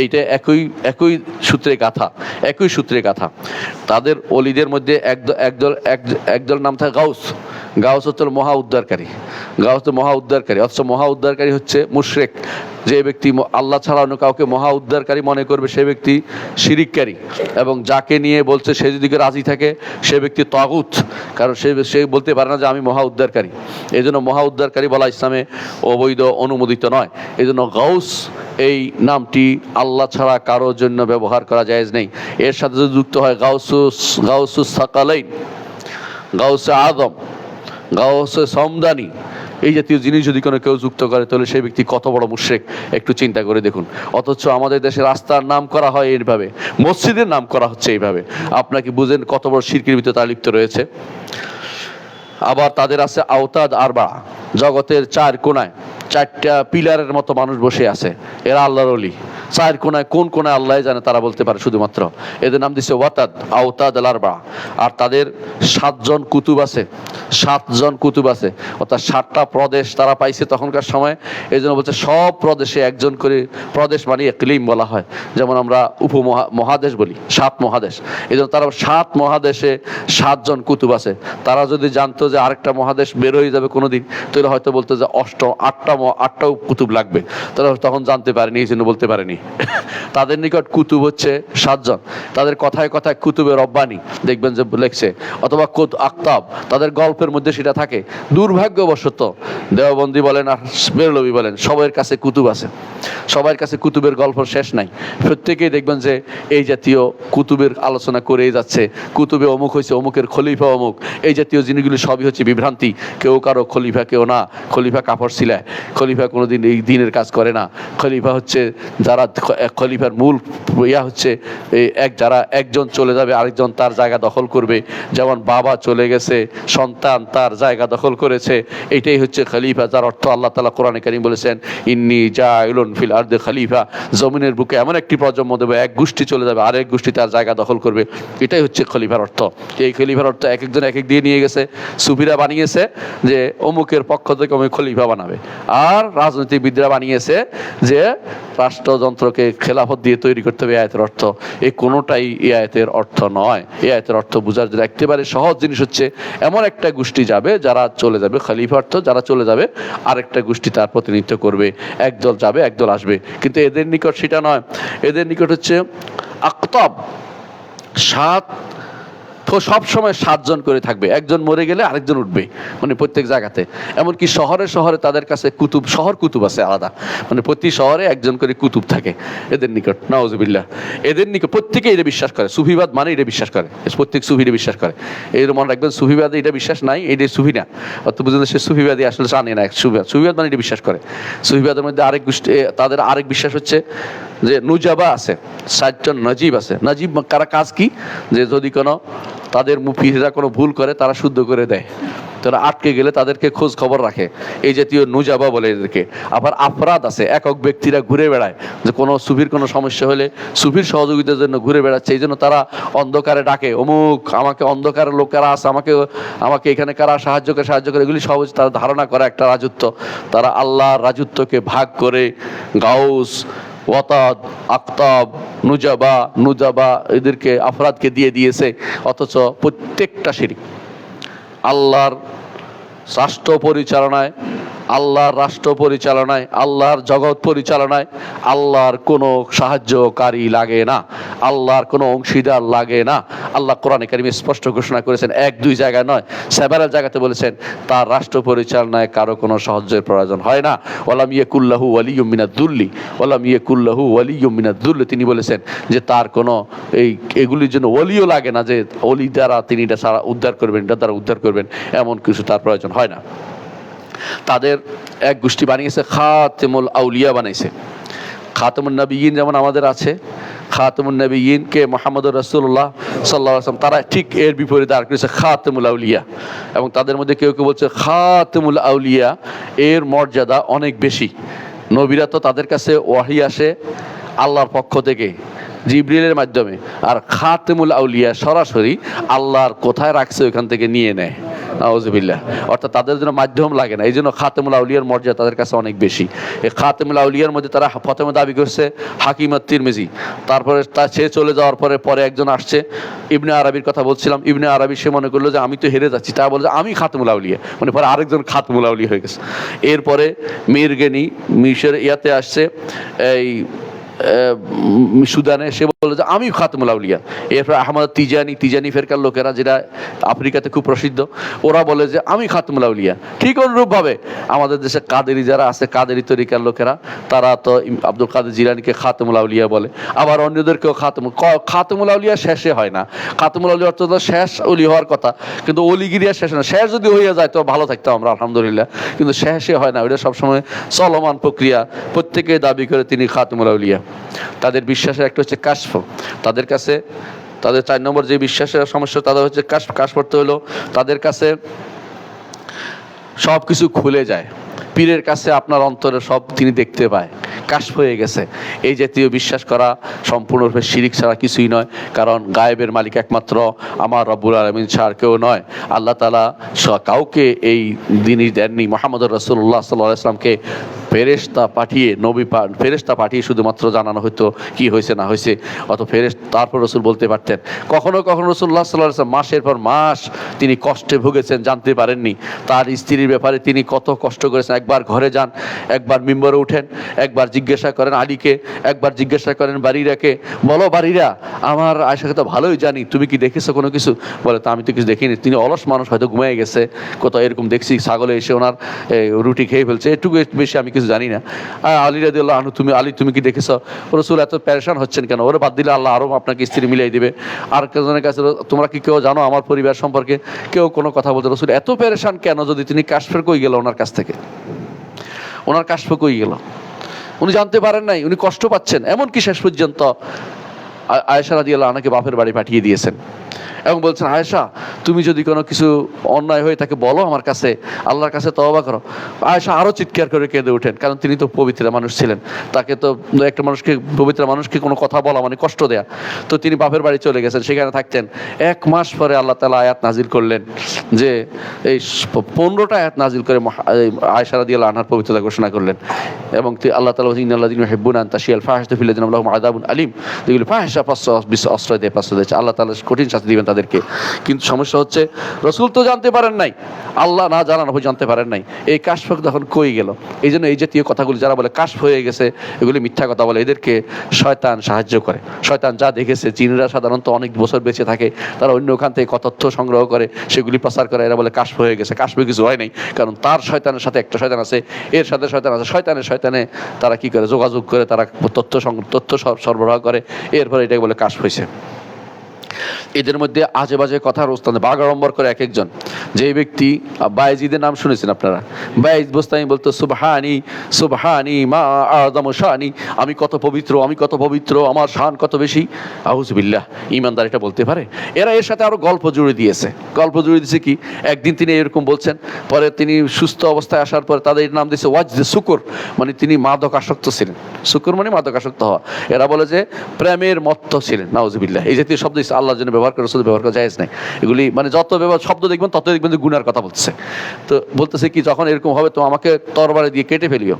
এইটা একই একই সূত্রে গাথা, একই সূত্রে গাথা। তাদের অলিদের মধ্যে একদল নাম থাকে গাউস। গাউস হচ্ছে মহা উদ্ধারকারী, গাউস তো মহা উদ্ধারকারী। অথচ মহা উদ্ধারকারী হচ্ছে মুশরিক। যে ব্যক্তি আল্লাহ ছাড়া অন্য কাউকে মহা উদ্ধারকারী মনে করবে সে ব্যক্তি শিরিককারী, এবং যাকে নিয়ে বলছে সে যদি রাজি থাকে সে ব্যক্তি তাগুত, কারণ সে বলতে পারে না যে আমি মহা উদ্ধারকারী। এই জন্য মহা উদ্ধারকারী বলা ইসলামে অবৈধ, অনুমোদিত নয়। এই জন্য গাউস এই নামটি আল্লাহ ছাড়া কারোর জন্য ব্যবহার করা জায়েজ নেই। এর সাথে যদি যুক্ত হয় গাউসুস সাকালাইন, গাউসে আদম, গাউসে সমদানি, এই জাতীয় জিনিস যদি কোনো কেউ যুক্ত করে তাহলে সেই ব্যক্তি কত বড় মুশরিক একটু চিন্তা করে দেখুন। অথচ আমাদের দেশে রাস্তার নাম করা হয় এইভাবে, মসজিদের নাম করা হচ্ছে এইভাবে। আপনাকে বুঝেন কত বড় শিরকের ভিতরে তারা লিপ্ত রয়েছে। আবার তাদের আছে আওতাদ আরবা, জগতের চার কোনায় চারটা পিলারের মতো মানুষ বসে আছে, এরা আল্লাহর ওলি। চার কোনায় কোন কোনায় আল্লাহ জানে, তারা বলতে পারে শুধুমাত্র। এদের নাম দিচ্ছে ওয়াতাদ, আওতাদ আল আরবা। আর তাদের 7 জন কুতুব আছে, 7 জন কুতুব আছে, অর্থাৎ 7টা প্রদেশ তারা পাইছে তখনকার সময়। এই জন্য বলছে সব প্রদেশে একজন করে, প্রদেশ মানে ইকলিম বলা হয়, যেমন আমরা মহাদেশ বলি, 7 মহাদেশ। এই জন্য তারা 7 মহাদেশে 7 জন কুতুব আছে। তারা যদি জানতো যে আরেকটা মহাদেশ বের হয়ে যাবে কোনোদিন, তাহলে হয়তো বলতো যে 8টাও কুতুব লাগবে, তারা তখন জানতে পারেনি, এই জন্য বলতে পারেনি। তাদের নিকট কুতুব হচ্ছে 7 জন। তাদের কথায় কথায় কুতুবে রব্বানি দেখবেন যে লেখছে, অথবা আকতাব, তাদের গল্পের মধ্যে সেটা থাকে। দুর্ভাগ্যবশত দেওবন্দি বলেন আর বেরলভী বলেন, সবার কাছে কুতুব আছে, সবার কাছে কুতুবের গল্প শেষ নাই। প্রত্যেকেই দেখবেন যে এই জাতীয় কুতুবের আলোচনা করেই যাচ্ছে, কুতুবে অমুক হয়েছে, অমুকের খলিফা অমুক, এই জাতীয় জিনিসগুলি সবই হচ্ছে বিভ্রান্তি। কেউ কারো খলিফা, কেউ না। খলিফা কাপড় সিলায়, খলিফা কোনোদিন এই দিনের কাজ করে না। খলিফা হচ্ছে যারা, খলিফার মূল হচ্ছে যারা একজন চলে যাবে আরেকজন তার জায়গা দখল করবে। যেমন বাবা চলে গেছে, সন্তান তার জায়গা দখল করেছে, এইটাই হচ্ছে খলিফা, যার অর্থ আল্লাহ তাআলা কোরআনে কারীম বলেছেন ইন্নী জাইলুন ফিল আরদি খলিফা, জমিনের বুকে এমন একটি প্রজন্ম দেবে, এক গোষ্ঠী চলে যাবে আরেক গোষ্ঠী তার জায়গা দখল করবে। এটাই হচ্ছে খলিফার অর্থ। এই খলিফার অর্থ এক একজন এক এক দিয়ে নিয়ে গেছে। সুফিরা বানিয়েছে যে অমুকের পক্ষ থেকে অমুক খলিফা বানাবে, আর রাজনীতিবিদরা বানিয়েছে যে রাষ্ট্রযন্ত্রকে খেলাফত দিয়ে তৈরি করতে হবে। আয়াতের অর্থ এই কোনোটাই এই আয়াতের অর্থ নয়। এই আয়াতের অর্থ বোঝার জন্য একেবারে সহজ জিনিস হচ্ছে এমন একটা গোষ্ঠী যাবে যারা চলে যাবে, খলিফা অর্থ যারা চলে যাবে আরেকটা গোষ্ঠী তার প্রতিনিধিত্ব করবে, একদল যাবে একদল আসবে। কিন্তু এদের নিকট সেটা নয়, এদের নিকট হচ্ছে আকতাব, 7 তো সব সময় 7 জন করে থাকবে, একজন মরে গেলে আরেকজন উঠবে, মানে প্রত্যেক জায়গাতে। এমনকি শহরে শহরে তাদের কাছে কুতুব, শহর কুতুব আছে আলাদা, মানে প্রতি শহরে একজন করে কুতুব থাকে এদের নিকট। নাউজুবিল্লাহ। এদের নিকট প্রত্যেকে এটা বিশ্বাস করে, সুফিবাদ মানে এটা বিশ্বাস করে, প্রত্যেক সুফিরে বিশ্বাস করে। এর মনে রাখবেন সুফিবাদে এটা বিশ্বাস নাই, এটা সুফি না। অত বুঝলেন সে সুফিবাদী আসলে জানে না সুফিবাদ মানে এটা বিশ্বাস করে। সুফিবাদের মধ্যে আরেক গোষ্ঠী, তাদের আরেক বিশ্বাস হচ্ছে যে নুজাবা আছে, 7 জন নজিব আছে। নজিব কারা কাজ কি, যে যদি কোনো তাদের মুফতিরা কোনো ভুল করে তারা শুদ্ধ করে দেয়, তারা আটকে গেলে তাদেরকে খোঁজ খবর রাখে, এই জাতীয় নুজাবা বলে এদেরকে। আবার আফরাদ আছে, একক ব্যক্তিরা ঘুরে বেড়ায়, যে কোনো সুফির কোনো সমস্যা হলে সুফির সহযোগিতার জন্য ঘুরে বেড়াচ্ছে, এই জন্য তারা অন্ধকারে ডাকে, অমুক আমাকে, অন্ধকারের লোক কারা আছে, আমাকে এখানে কারা সাহায্য করে, এগুলি সব তারা ধারণা করে একটা রাজত্ব। তারা আল্লাহর রাজত্বকে ভাগ করে গাউস, ওয়াতাদ, আকতাব, নুজাবা এদেরকে, আফরাদকে দিয়ে দিয়েছে। অথচ প্রত্যেকটা শিরক। আল্লাহর রাষ্ট্র পরিচালনায়, আল্লাহর জগৎ পরিচালনায় আল্লাহর কোনো সাহায্যকারী লাগে না, আল্লাহর কোনো অংশীদার লাগে না। আল্লাহ কোরআনে কারিমে স্পষ্ট ঘোষণা করেছেন, 1-2 জায়গায় নয়, সেভারাল জায়গাতে বলেছেন তার রাষ্ট্র পরিচালনায় কারো কোনো সাহায্যের প্রয়োজন হয় না। ওয়ালাম ইয়াকুল্লাহু ওয়ালিয়্যুম মিনাদ-দুল্লি, তিনি বলেছেন যে তার কোনো এগুলির জন্য ওলিও লাগে না, যে ওলি দ্বারা তিনি এটা সারা উদ্ধার করবেন, এটা দ্বারা উদ্ধার করবেন, এমন কিছু তার প্রয়োজন হয় না। তাদের এক গোষ্ঠী বানিয়েছে খাতেমুল আউলিয়া বানাইছে। খাতেমুন নবিয়্যিন যেমন আমাদের আছে, খাতেমুন নবিয়্যিনকে মুহাম্মদুর রাসূলুল্লাহ সাল্লাল্লাহু আলাইহি ওয়াসাল্লাম, তারা ঠিক এর বিপরীতে আর করেছে খাতেমুল আউলিয়া। এবং তাদের মধ্যে কেউ কেউ বলছে খাতেমুল আউলিয়া এর মর্যাদা অনেক বেশি। নবীরা তো তাদের কাছে ওয়াহি আসে আল্লাহর পক্ষ থেকে, জিবরিলের মাধ্যমে, আর খাতেমুল আউলিয়া সরাসরি আল্লাহর কোথায় রাখছে ওইখান থেকে নিয়ে নেয়। নাউজুবিল্লাহ। অর্থাৎ তাদের জন্য মাধ্যম লাগে না, এই জন্য খাতেমুল আউলিয়ার মর্যাদা তাদের কাছে অনেক বেশি। এই খাতেমুল আউলিয়ার মধ্যে তারা প্রথমে দাবি করছে হাকিম তিরমিজি, তারপরে সে চলে যাওয়ার পরে একজন আসছে, ইবনে আরবির কথা বলছিলাম, ইবনে আরবি সে মনে করলো যে আমি তো হেরে যাচ্ছি, তা বলে যে আমি খাতেমুল আউলিয়া, মানে পরে আরেকজন খাতেমুল আউলিয়া হয়ে গেছে। এরপরে মিরগেনি মিশর ইয়াতে আসছে, এই সুদানে, সে বলে যে আমি খাতেমুল আউলিয়া। এরপর আহমদ তিজানি ফেরকার লোকেরা, যেটা আফ্রিকাতে খুব প্রসিদ্ধ, ওরা বলে যে আমি খাতেমুল আউলিয়া। ঠিক অনুরূপভাবে আমাদের দেশে কাদেরি যারা আছে, কাদেরি তরিকার লোকেরা, তারা তো আব্দুল কাদের জিলানীকে খাতেমুল আউলিয়া বলে, আবার অন্যদেরকেও খাতেমুল আউলিয়া শেষে হয় না। খাতেমুল আউলিয়া অর্থ শেষ অলি হওয়ার কথা, কিন্তু অলিগিরিয়া শেষ না। শেষ যদি হয়ে যায় তো ভালো থাকতাম আমরা, আলহামদুলিল্লাহ, কিন্তু শেষে হয় না, ওইটা সবসময় চলমান প্রক্রিয়া। প্রত্যেকে দাবি করে তিনি খাতেমুল আউলিয়া। তাদের বিশ্বাসের একটা হচ্ছে কাশফ, তাদের কাছে তাদের 4 নম্বর যে বিশ্বাসের সমস্যা, তাদের হচ্ছে কাশফ করতে হলো তাদের কাছে সব কিছু খুলে যায়। পীরের কাছে আপনার অন্তরে সব তিনি দেখতে পায়, কাশফ হয়ে গেছে। এই জাতীয় বিশ্বাস করা সম্পূর্ণরূপে শিরিক ছাড়া কিছুই নয়, কারণ গায়েবের মালিক একমাত্র আমার রব্বুল আলামিন ছাড়া কেউ নয়। আল্লাহ তাআলা কাউকে এই জিনিস দেননি। মুহাম্মদুর রাসূলুল্লাহ সাল্লাল্লাহু আলাইহি ওয়াসাল্লামকে ফেরেশতা পাঠিয়ে ফেরেশতা পাঠিয়ে শুধুমাত্র জানানো হতো কি হয়েছে না হয়েছে, অত তারপর রসুল বলতে পারতেন। কখনো কখনো রাসূলুল্লাহ সাল্লাল্লাহু আলাইহি ওয়াসাল্লাম মাসের পর মাস তিনি কষ্টে ভুগেছেন, জানতে পারেননি। তার স্ত্রীর ব্যাপারে তিনি কত কষ্ট করেছেন। একবার ঘরে যান, একবার মিম্বরে উঠেন, একবার জিজ্ঞাসা করেন আলীকে, একবার জিজ্ঞাসা করেন বারিরাকে, বলো বারিরা, আমার আয়েশাকে তো ভালোই জানি, তুমি কি দেখেছো কোনো কিছু? বলে তা আমি তো কিছু দেখিনি, তিনি অলস মানুষ, হয়তো ঘুমিয়ে গেছে, কোথাও এরকম দেখছি ছাগলে এসে ওনার রুটি খেয়ে ফেলছে, একটু বেশি আমি কিছু জানি না। আলী রাদিয়াল্লাহু আনহু, তুমি কি দেখেছো? রাসূল এত পেরেশান হচ্ছেন কেন? ওরে বাদ দিলে আল্লাহ আরও আপনাকে স্ত্রী মিলিয়ে দিবে। আর কেজনের কাছে, তোমরা কি কেউ জানো আমার পরিবার সম্পর্কে? কেউ কোনো কথা বলতে। রাসূল এত পেরেশান কেন? যদি তিনি কাশফের কই গেল ওনার কাছ থেকে, ওনার কাশফ কই গেল, উনি জানতে পারেন নাই, উনি কষ্ট পাচ্ছেন। এমনকি শেষ পর্যন্ত আয়েশা রাদিয়াল্লাহু আনহাকে বাপের বাড়ি পাঠিয়ে দিয়েছেন এবং বলছেন, আয়েশা তুমি যদি কোনো কিছু অন্যায় হয়ে তাকে বলো আমার কাছে, আল্লাহর কাছে তওবা করো। আয়েশা আরও চিৎকার করে কেঁদে ওঠেন, কারণ তিনি তো পবিত্র মানুষ ছিলেন। তাকে তো একটা মানুষকে, পবিত্র মানুষকে কোনো কথা বলা মানে কষ্ট দেয়া। তো তিনি বাপের বাড়ি চলে গেছেন, সেখানে থাকতেন। 1 মাস পরে আল্লাহ তাআলা আয়াত নাজিল করলেন, যে এই 15টা আয়াত নাজিল করে আয়েশা রাদিয়াল্লাহু আনহার পবিত্রতা ঘোষণা করলেন। এবং আল্লাহ তাআলা বলেন, ইন্নাল্লাযীনা ইউহিব্বুনা আন তাশিয়াল ফাহিশাতু ফিল লাযীনা লাহুম আযাবুন আলীম। যেগুলো ফাহিশা আশ্রয় দেয়, আল্লাহ তাআলা কঠিন শাস্তি দিবেন তাদেরকে। কিন্তু সমস্যা হচ্ছে রাসূল তো জানতে পারেন নাই, আল্লাহ না জানানো জানতে পারেন নাই। এই কাশফ তখন কই গেল? এই জন্য এই জাতীয় কথাগুলি যারা বলে কাশফ হয়ে গেছে, এগুলি মিথ্যা কথা বলে, এদেরকে শয়তান সাহায্য করে। শয়তান যা দেখেছে, জিনরা সাধারণত অনেক বছর বেঁচে থাকে, তারা অন্য ওখান থেকে তথ্য সংগ্রহ করে সেগুলি প্রচার করে। এরা বলে কাশফ হয়ে গেছে, কাশফে কিছু হয় নাই, কারণ তার শয়তানের সাথে একটা শয়তান আছে, এর সাথে শয়তান আছে, শয়তানে তারা কি করে যোগাযোগ করে, তারা তথ্য সরবরাহ করে, এরপরে এটাকে বলে কাশফ হয়েছে। এদের মধ্যে আজে বাজে কথার ওস্তাদ বাগাড়ম্বর করে এক একজন। যে ব্যক্তি, বায়েজিদের নাম শুনেছেন আপনারা, বায়েজ বোস্তামি বলতো সুবহানি সুবহানি মা আযমু শানি, আমি কত পবিত্র, আমি কত পবিত্র, আমার শান কত বেশি। আউযুবিল্লাহ, ঈমানদার এটা বলতে পারে? এরা এর সাথে আরো গল্প জুড়ে দিয়েছে। কি, একদিন তিনি এরকম বলছেন, পরে তিনি সুস্থ অবস্থায় আসার পর তাদের নাম দিয়েছে ওয়াজদে শুকর, মানে তিনি মাদক আসক্ত ছিলেন। শুকর মানে মাদক আসক্ত হওয়া। এরা বলে যে প্রেমের মত্ত ছিলেন। নাউযুবিল্লাহ, এই জাতীয় শব্দ আল্লাহর জন্য ব্যবহার করে, রাসূল ব্যবহার করা জায়েজ নাই। এগুলি মানে যত শব্দ দেখবেন তত দেখবেন যে গুনার কথা বলতেছে। তো বলতেছে কি, যখন এরকম হবে তো আমাকে তরবারি দিয়ে কেটে ফেলিও।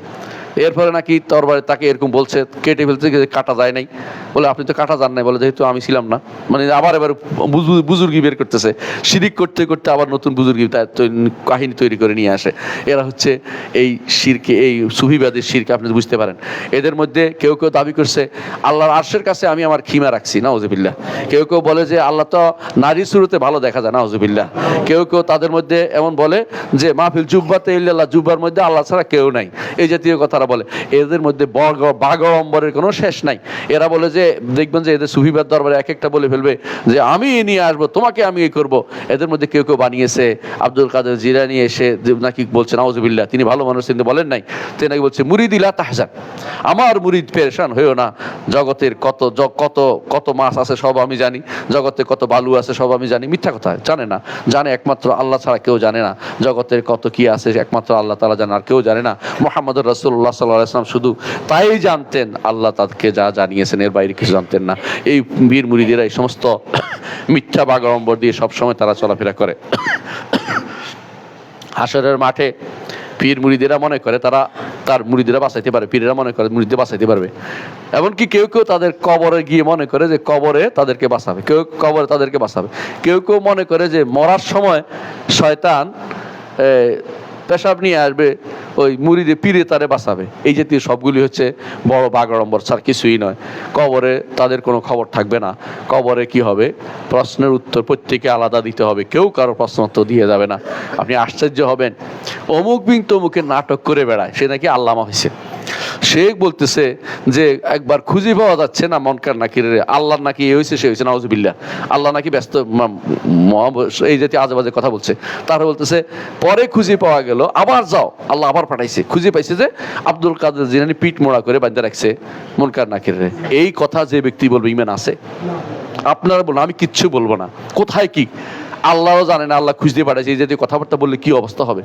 এরপরে নাকি তরবারি তাকে এরকম বলছে, কেটে ফেলছে, কাটা যায় নাই। বলে আপনি তো কাটা যান নাই। বলে যেহেতু আমি ছিলাম না, মানে আবার এবার বুজুর্গি বের করতেছে। শিরিক করতে করতে আবার নতুন বুজুর্গি কাহিনী তৈরি করে নিয়ে আসে। এরা হচ্ছে এই শিরকে, এই সুফিবাদের শিরকে আপনি বুঝতে পারেন। এদের মধ্যে কেউ কেউ দাবি করছে আল্লাহর আরশের কাছে আমি আমার খিমা রাখছি। নাউযুবিল্লাহ। কেউ কেউ বলে যে আল্লাহ তো নারী সুরতে ভালো দেখা যায়। নাউযুবিল্লাহ। কেউ কেউ তাদের মধ্যে এমন বলে যে মাহফিল জুব্বাতে ইল্লাল্লাহ, জুব্বার মধ্যে আল্লাহ ছাড়া কেউ নাই। এই জাতীয় কথা বলে। এদের মধ্যে বাগাড়ম্বরের কোনো শেষ নাই। এরা বলে যে, দেখবেন যে এদের সুফিবাদ দরবারে এক একটা বলে ফেলবে যে আমি নিয়ে আসবো, তোমাকে আমি এই করবো। এদের মধ্যে কেউ কেউ বানিয়েছে আব্দুল কাদের জিলানী এসে নাকি বলছেন নাউযুবিল্লাহ, তিনি ভালো মানুষ কিন্তু বলেন নাই, তিনি নাকি বলছে মুরিদি লা তাহজান, আমার মুরিদ পেরেশান হইও না, জগতের কত কত কত মাছ আছে সব আমি জানি, জগতে কত বালু আছে সব আমি জানি। মিথ্যা কথা, জানে না, জানে একমাত্র আল্লাহ ছাড়া কেউ জানে না। জগতের কত কি আছে একমাত্র আল্লাহ তাআলা জানে, আর কেউ জানে না। মুহাম্মদুর রাসূলুল্লাহ সাল্লাল্লাহু আলাইহি ওয়াসাল্লাম শুধু তাই জানতেন, আল্লাহ তাদেরকে যা জানিয়েছেন এর বাইরে কিছু জানতেন না। এই বীর মুরিদেরা এই সমস্ত মিথ্যা বাগাড়ম্বর দিয়ে সবসময় তারা চলাফেরা করে। হাসরের মাঠে পীর মুরিদেরা মনে করে তার মুরিদেরা বাঁচাইতে পারে, পীরেরা মনে করে মুরিদদের বাঁচাইতে পারবে। এমনকি কেউ কেউ তাদের কবরে গিয়ে মনে করে যে কবরে তাদেরকে বাঁচাবে, কেউ কবরে তাদেরকে বাঁচাবে, কেউ কেউ মনে করে যে মরার সময় শয়তান পেশাব নিয়ে আসবে, ওই মুরিদে পীরে তারে বাঁচাবে। এই জাতীয় সবগুলি হচ্ছে বড় বাগাড়ম্বর ছাড়া কিছুই নয়। কবরে তাদের কোনো খবর থাকবে না। কবরে কি হবে, প্রশ্নের উত্তর প্রত্যেকে আলাদা দিতে হবে, কেউ কারো প্রশ্ন উত্তর দিয়ে যাবে না। আপনি আশ্চর্য হবেন, অমুক বিন তমুকের নাটক করে বেড়ায়, সে নাকি আল্লামা হয়েছে। সে বলতেছে যে একবার খুঁজে পাওয়া যাচ্ছে না মনকার নাকিরে, আল্লাহ নাকি এ হয়েছে সে হয়েছে, নাউজুবিল্লাহ, আল্লাহ নাকি ব্যস্ত, এই জাতীয় আজেবাজে কথা বলছে। তারা বলতেছে পরে খুঁজে পাওয়া গেল, আবার যাও, আল্লাহ আবার পাঠাইছে, খুঁজে পাইছে যে আব্দুল কাদের জিলানী পিঠ মোড়া করে বাঁধতে রাখছে মনকার নাকিরে। এই কথা যে ব্যক্তি বলবে ইমান আছে? আপনারা বলুন, আমি কিচ্ছু বলবো না। কোথায় কি আল্লাহও জানেন, আল্লাহ খুঁজতে পাঠাইছে। এই জাতীয় কথাবার্তা বললে কি অবস্থা হবে?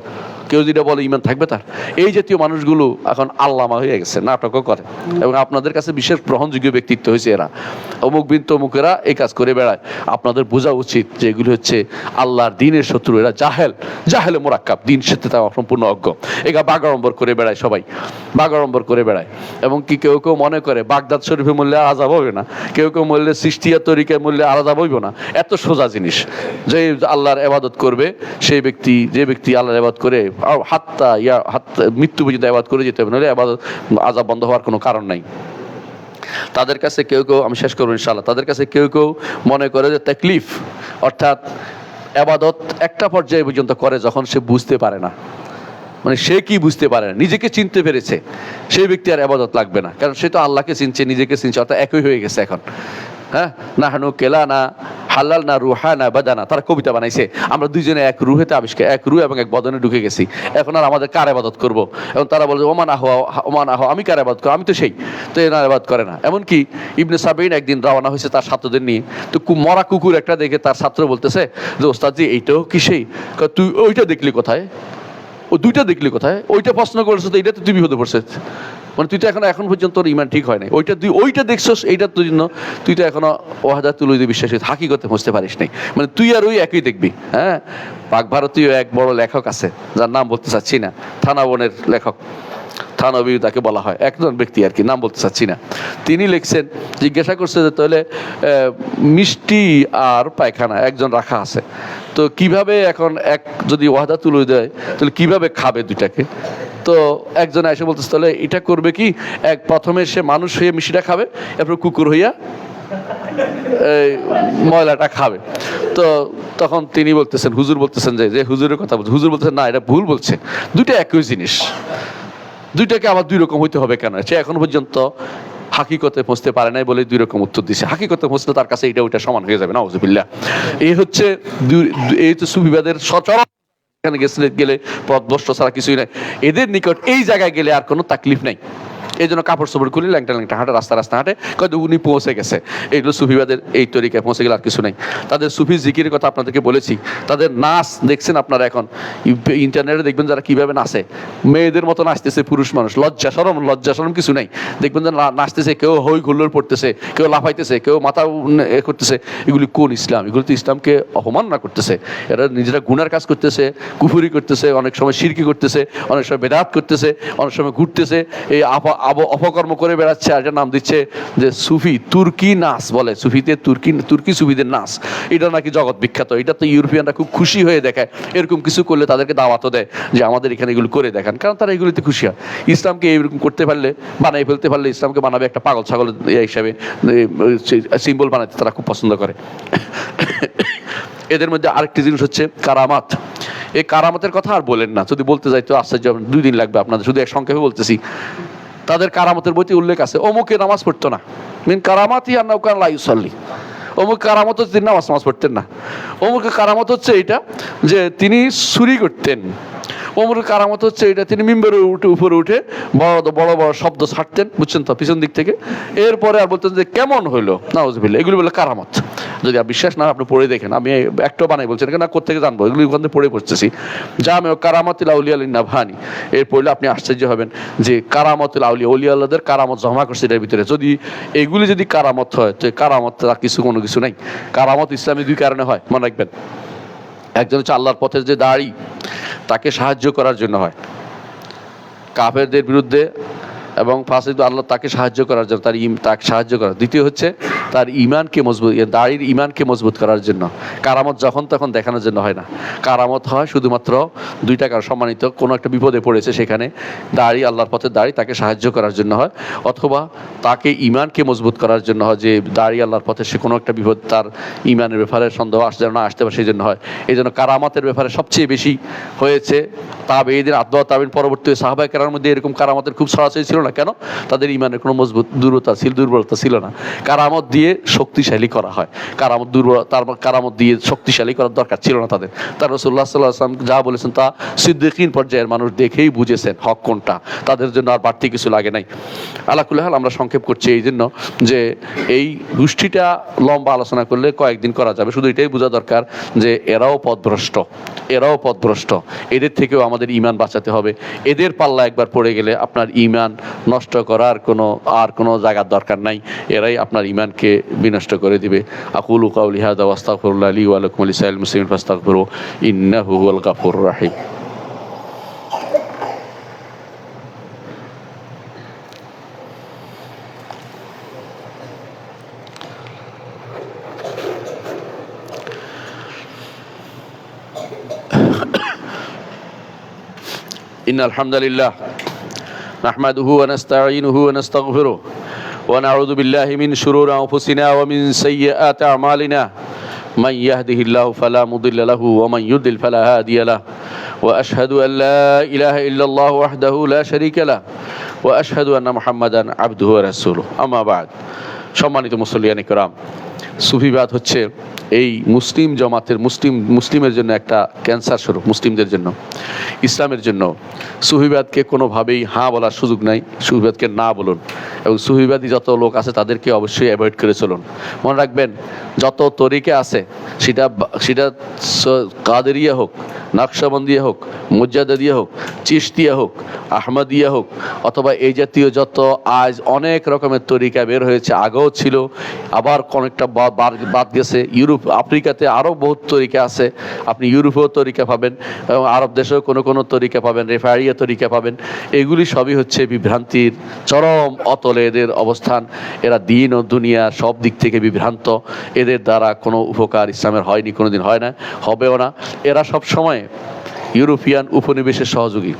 কেউ যেটা বলে ইমান থাকবে তার? এই জাতীয় মানুষগুলো এখন আল্লামা হয়ে গেছে, নাটকও করে, এবং আপনাদের কাছে বিশেষ গ্রহণযোগ্য ব্যক্তিত্ব হয়েছে এরা। অমুক বিন তমুকেরা এই কাজ করে বেড়ায়। আপনাদের বোঝা উচিত যে এগুলো হচ্ছে আল্লাহর দিনের শত্রু। এরা জাহেলে মোরাক্কাব, দিন সাথে তারা সম্পূর্ণ অজ্ঞ। এরা বাগাড়ম্বর করে বেড়ায়, সবাই বাগাড়ম্বর করে বেড়ায়। এবং কি কেউ কেউ মনে করে বাগদাদ শরীফের মূল্যে আলাদা হবে না, কেউ কেউ মূল্যে সৃষ্টিয়া তরিকার মূল্যে আলাদা হইব না। এত সোজা জিনিস যে আল্লাহর ইবাদত করবে সেই ব্যক্তি, যে ব্যক্তি আল্লাহর ইবাদত করে মৃত্যু পর্যন্ত ইবাদত করে যেতে হবে, নইলে ইবাদত আযাব বন্ধ হওয়ার কোনো কারণ নাই। তাদের কাছে কেউ কেউ, আমি শেষ করবো ইনশাআল্লাহ, তাদের কাছে কেউ কেউ মনে করে যে তাকলিফ, অর্থাৎ ইবাদত একটা পর্যায়ে পর্যন্ত করে যখন সে বুঝতে পারে না, মানে সে কি বুঝতে পারে না, নিজেকে চিনতে পেরেছে, সেই ব্যক্তি আর ইবাদত লাগবে না, কারণ সে তো আল্লাহকে চিনছে, নিজেকে চিনছে, অর্থাৎ একই হয়ে গেছে এখন। হ্যাঁ, নাহনু কেলা না হালাল না রুহা না বাদানা, তারা কবিতা বানাইছে, আমরা দুইজনে এক রুহেতে আবিষ্কার, এক রুহ এবং এক বদনে ঢুকে গেছি, এখন আর আমাদের কার ইবাদত করবো? এবং তারা বলে ওমান আহ, আমি কার ইবাদত করবো, আমি তো সেই, তো এনার ইবাদত করে না। এমনকি ইবনে সাবিন একদিন রওনা হয়েছে তার ছাত্রদের নিয়ে, তো মরা কুকুর একটা দেখে তার ছাত্র বলতেছে যে ওস্তাদজি এইটাও কি সেই? তুই ওইটা দেখলি কোথায়, ও দুইটা দেখলি কোথায়, ওইটা প্রশ্ন করেছো তো এইটা তো তুই বিপদে পড়ছে, মানে তুই তো এখন পর্যন্ত তোর ইমান ঠিক হয় নাই, ওইটা দেখছস, এইটার তোর জন্য তুই তো এখনো ওয়াহদাতুল উলূহিয়্যাহ বিশ্বাসী হাকিকতে বুঝতে পারিস নাই, মানে তুই আর ওই একই দেখবি। হ্যাঁ, পাক ভারতীয় এক বড় লেখক আছে, যার নাম বলতে চাচ্ছি না, থানাবনের লেখক, থানবী তাকে বলা হয়, একজন ব্যক্তি আর কি, নাম বলতে চাচ্ছি না। তিনি লিখছেন, জিজ্ঞাসা করছে যে তাহলে মিষ্টি আর পায়খানা একজন রাখা আছে, তো কিভাবে এখন এক যদি ওয়াহদাতুল উলূহিয়্যাহ দেয় তাহলে কিভাবে খাবে দুইটাকে? তো একজন এসে বলতেছে তাহলে এটা করবে কি, প্রথমে সে মানুষ হয়ে মিষ্টিটা খাবে, এরপর কুকুর হইয়া ময়লাটা খাবে। তো তখন তিনি বলতেছেন, হুজুর বলতেছেন যে হুজুরের কথা বলছে, হুজুর বলতেছেন না, এটা ভুল বলছে, দুইটা একই জিনিস, দুইটাকে আবার দুই রকম হইতে হবে কেন? সে এখন পর্যন্ত হাকিকতে পৌঁছতে পারে নাই বলে দুই রকম উত্তর দিছে। হাকিকতে পৌঁছলে তার কাছে এটা ওইটা সমান হয়ে যাবে, নাউজুবিল্লাহ। এই হচ্ছে এই তো সুফিবাদের সচরাচর, এখানে গেলে পথভ্রষ্ট ছাড়া কিছুই নাই। এদের নিকট এই জায়গায় গেলে আর কোনো তাকলিফ নাই। এই জন্য কাপড় চোপড় খুলে ল্যাংটা ল্যাংটা হাঁটে, রাস্তা রাস্তা হাঁটে, কত উনি পৌঁছে গেছে। এইগুলো সুফিবাদের এই তরিকায় পৌঁছে গেলে আর কিছু নাই। তাদের সুফি জিকিরের কথা আপনাদেরকে বলেছি। তাদের নাচ দেখছেন আপনারা, এখন ইন্টারনেটে দেখবেন যারা কিভাবে নাচে, মেয়েদের মতো নাচতেছে পুরুষ মানুষ, লজ্জা সরম কিছু নাই। দেখবেন যে নাচতেছে, কেউ হই হুল্লোড় পড়তেছে, কেউ লাফাইতেছে, কেউ মাথা করতেছে। এগুলি কোন ইসলাম? এগুলো তো ইসলামকে অপমাননা করতেছে। এরা নিজেরা গুনার কাজ করতেছে, কুফরি করতেছে, অনেক সময় শিরকি করতেছে, অনেক সময় বেদাত করতেছে, অনেক সময় ঘুরতেছে, এই অপকর্ম করে বেড়াচ্ছে। আর নাম দিচ্ছে যে সুফি, তুর্কি নাচ বলে, সুফিতে তুর্কি সুফিদের নাচ, এটা নাকি জগৎ বিখ্যাত। এটা তো ইউরোপিয়ানরা খুব খুশি হয়ে দেখায়, এরকম কিছু করলে তাদেরকে দাওয়াতও দেয় যে আমাদের এখানে এগুলো করে দেখান, কারণ তারা এগুলিতে খুশি হয়। ইসলামকে এইরকম করতে পারলে, বানাই ফেলতে পারলে, ইসলামকে বানাবে একটা পাগল ছাগল হিসাবে, সিম্বল বানাতে তারা খুব পছন্দ করে। এদের মধ্যে আরেকটি জিনিস হচ্ছে কারামাত। এই কারামাতের কথা আর বলেন না, যদি বলতে যাই তো আশ্চর্য 2 দিন লাগবে আপনাদের, শুধু এক সংক্ষেপে বলতেছি। তাদের কারামতের বইতে উল্লেখ আছে, অমুকে নামাজ পড়তো না, মিন কারামাতি আন্নাহু কানা লা ইউসাল্লি। অমুক কারামত হচ্ছে তিনি নামাজ পড়তেন না। অমুকের কারামত হচ্ছে এইটা যে তিনি চুরি করতেন, ওমরের কারামত হচ্ছে এটা, তিনি মিম্বরের উপরে উঠে বড় বড় বড় শব্দ ছাড়তেন, বুঝছেন তো, পিছন দিক থেকে। এরপরে আর বলতেন যে কেমন হইলো, নাউজুবিল্লাহ, এগুলি বলে কারামত। যদি বিশ্বাস না আপনি পড়ে দেখেন, আমি একটাও বানাই বলছেন না, কোথেকে জানবো, এগুলি ওখান থেকে পড়ে পড়তেছি। জামে কারামতুল আউলিয়া নাভানি, এর পড়লে আপনি আশ্চর্য হবেন যে কারামতুল আউলিয়া, ওলিয়া আল্লাহদের কারামত জমা করছে এটার ভিতরে। যদি এগুলি যদি কারামত হয়, তো কারামত কিছু কোনো কিছু নাই। কারামত ইসলামী দুই কারণে হয়, মনে রাখবেন। একজন হচ্ছে আল্লাহর পথের যে দাড়ি, তাকে সাহায্য করার জন্য হয় কাফেরদের বিরুদ্ধে, এবং ফাসিক আল্লাহ তাকে সাহায্য করার জন্য, তাকে সাহায্য করা। দ্বিতীয় হচ্ছে তার ইমানকে মজবুত, দাড়ির ইমানকে মজবুত করার জন্য। কারামত যখন তখন দেখানোর জন্য হয় না, কারামত হয় শুধুমাত্র 2 টাকার সম্মানিত কোনো একটা বিপদে পড়েছে, সেখানে দাড়ি, আল্লাহর পথে দাড়ি, তাকে সাহায্য করার জন্য হয়, অথবা তাকে ইমানকে মজবুত করার জন্য হয়, যে দাড়ি আল্লাহর পথে সে কোনো একটা বিপদ, তার ইমানের ব্যাপারে সন্দেহ আসতে না আসতে পারে, সেই জন্য হয়। এই জন্য কারামতের ব্যাপারে সবচেয়ে বেশি হয়েছে তাবেঈদের, আতবা তাবেঈন পরবর্তী সাহাবায়ে কেরামের মধ্যে এরকম কারামতের খুব ছড়াছড়ি ছিল না। কেন? তাদের ইমানের কোনো মজবুত দুর্বলতা ছিল না। কারামত দিয়ে শক্তিশালী করা হয়, কারামত কারামত দিয়ে শক্তিশালী করার দরকার ছিল না তাদের। তার রাসূলুল্লাহ সাল্লাল্লাহু আলাইহি ওয়াসাল্লাম যা বলেছেন তা সিদ্দিকিন পর্যায়ের মানুষ দেখেই বুঝেছেন হক কোনটা, তাদের জন্য আর বাড়তি কিছু লাগে নাই। আলা কুল্লি হাল, আমরা সংক্ষেপ করছি এই জন্য যে এই গোষ্ঠীটা লম্বা আলোচনা করলে কয়েকদিন করা যাবে। শুধু এটাই বোঝা দরকার যে এরাও পথভ্রষ্ট, এদের থেকেও আমাদের ঈমান বাঁচাতে হবে। এদের পাল্লা একবার পড়ে গেলে আপনার ঈমান নষ্ট করার কোনো জায়গার দরকার নাই, এরাই আপনার ঈমানকে বিনষ্ট করে দিবে। আকুলু কাউলি হাযা ওয়া আস্তাগফিরুল্লাহ লি ওয়া লাকুম ওয়া লিসাইরিল মুসলিমিন ফাস্তাগফিরু ইন্নাহু হুয়াল গাফুরুর রাহিম। ইন্নাল হামদালিল্লাহ নাহমাদুহু ওয়া নাস্তাঈনুহু ওয়া নাস্তাগফিরুহু ওয়া নাউযু বিল্লাহি মিন শুরুরি আনফুসিনা ওয়া মিন সাইয়্যাতি আ'মালিনা মান ইয়াহদিহিল্লাহু ফালা মুদিল্লা লাহু ওয়া মান ইউদ্লিল ফালা হাদিয়া লাহু ওয়া আশহাদু আল লা ইলাহা ইল্লাল্লাহু ওয়াহদাহু লা শারীকা লাহু ওয়া আশহাদু আন্না মুহাম্মাদান আবদুহু ওয়া রাসূলুহু। আম্মা বা'দ। সম্মানিত মুসল্লিয়ানে কেরাম, সুফিবাদ হচ্ছে এই মুসলিম জমাতের মুসলিমের জন্য একটা ক্যান্সার স্বরূপ, মুসলিমদের জন্য, ইসলামের জন্য। সুফিবাদকে কোনোভাবেই হাঁ বলার সুযোগ নাই, সুফিবাদকে না বলুন, এবং সুফিবাদী যত লোক আছে তাদেরকে অবশ্যই অ্যাভয়েড করে চলুন। মনে রাখবেন, যত তরিকা আছে, সেটা কাদেরিয়া হোক, নকশবন্দিয়া হোক, মুজাদ্দিদিয়া হোক, চিশতিয়া হোক, আহমদিয়া হোক, অথবা এই জাতীয় যত আজ অনেক রকমের তরিকা বের হয়েছে, আগেও ছিল, আবার অনেকটা বাদ গেছে। আফ্রিকাতে আরও বহুত তরিকা আছে, আপনি ইউরোপেও তরিকা পাবেন, এবং আরব দেশেও কোনো তরিকা পাবেন, রেফারিয়া তরিকা পাবেন। এগুলি সবই হচ্ছে বিভ্রান্তির চরম অতলে এদের অবস্থান। এরা দিন ও দুনিয়া সব দিক থেকে বিভ্রান্ত, এদের দ্বারা কোনো উপকার ইসলামের হয়নি, কোনোদিন হয় না, হবেও না। এরা সব সময় ইউরোপিয়ান উপনিবেশের সহযোগী।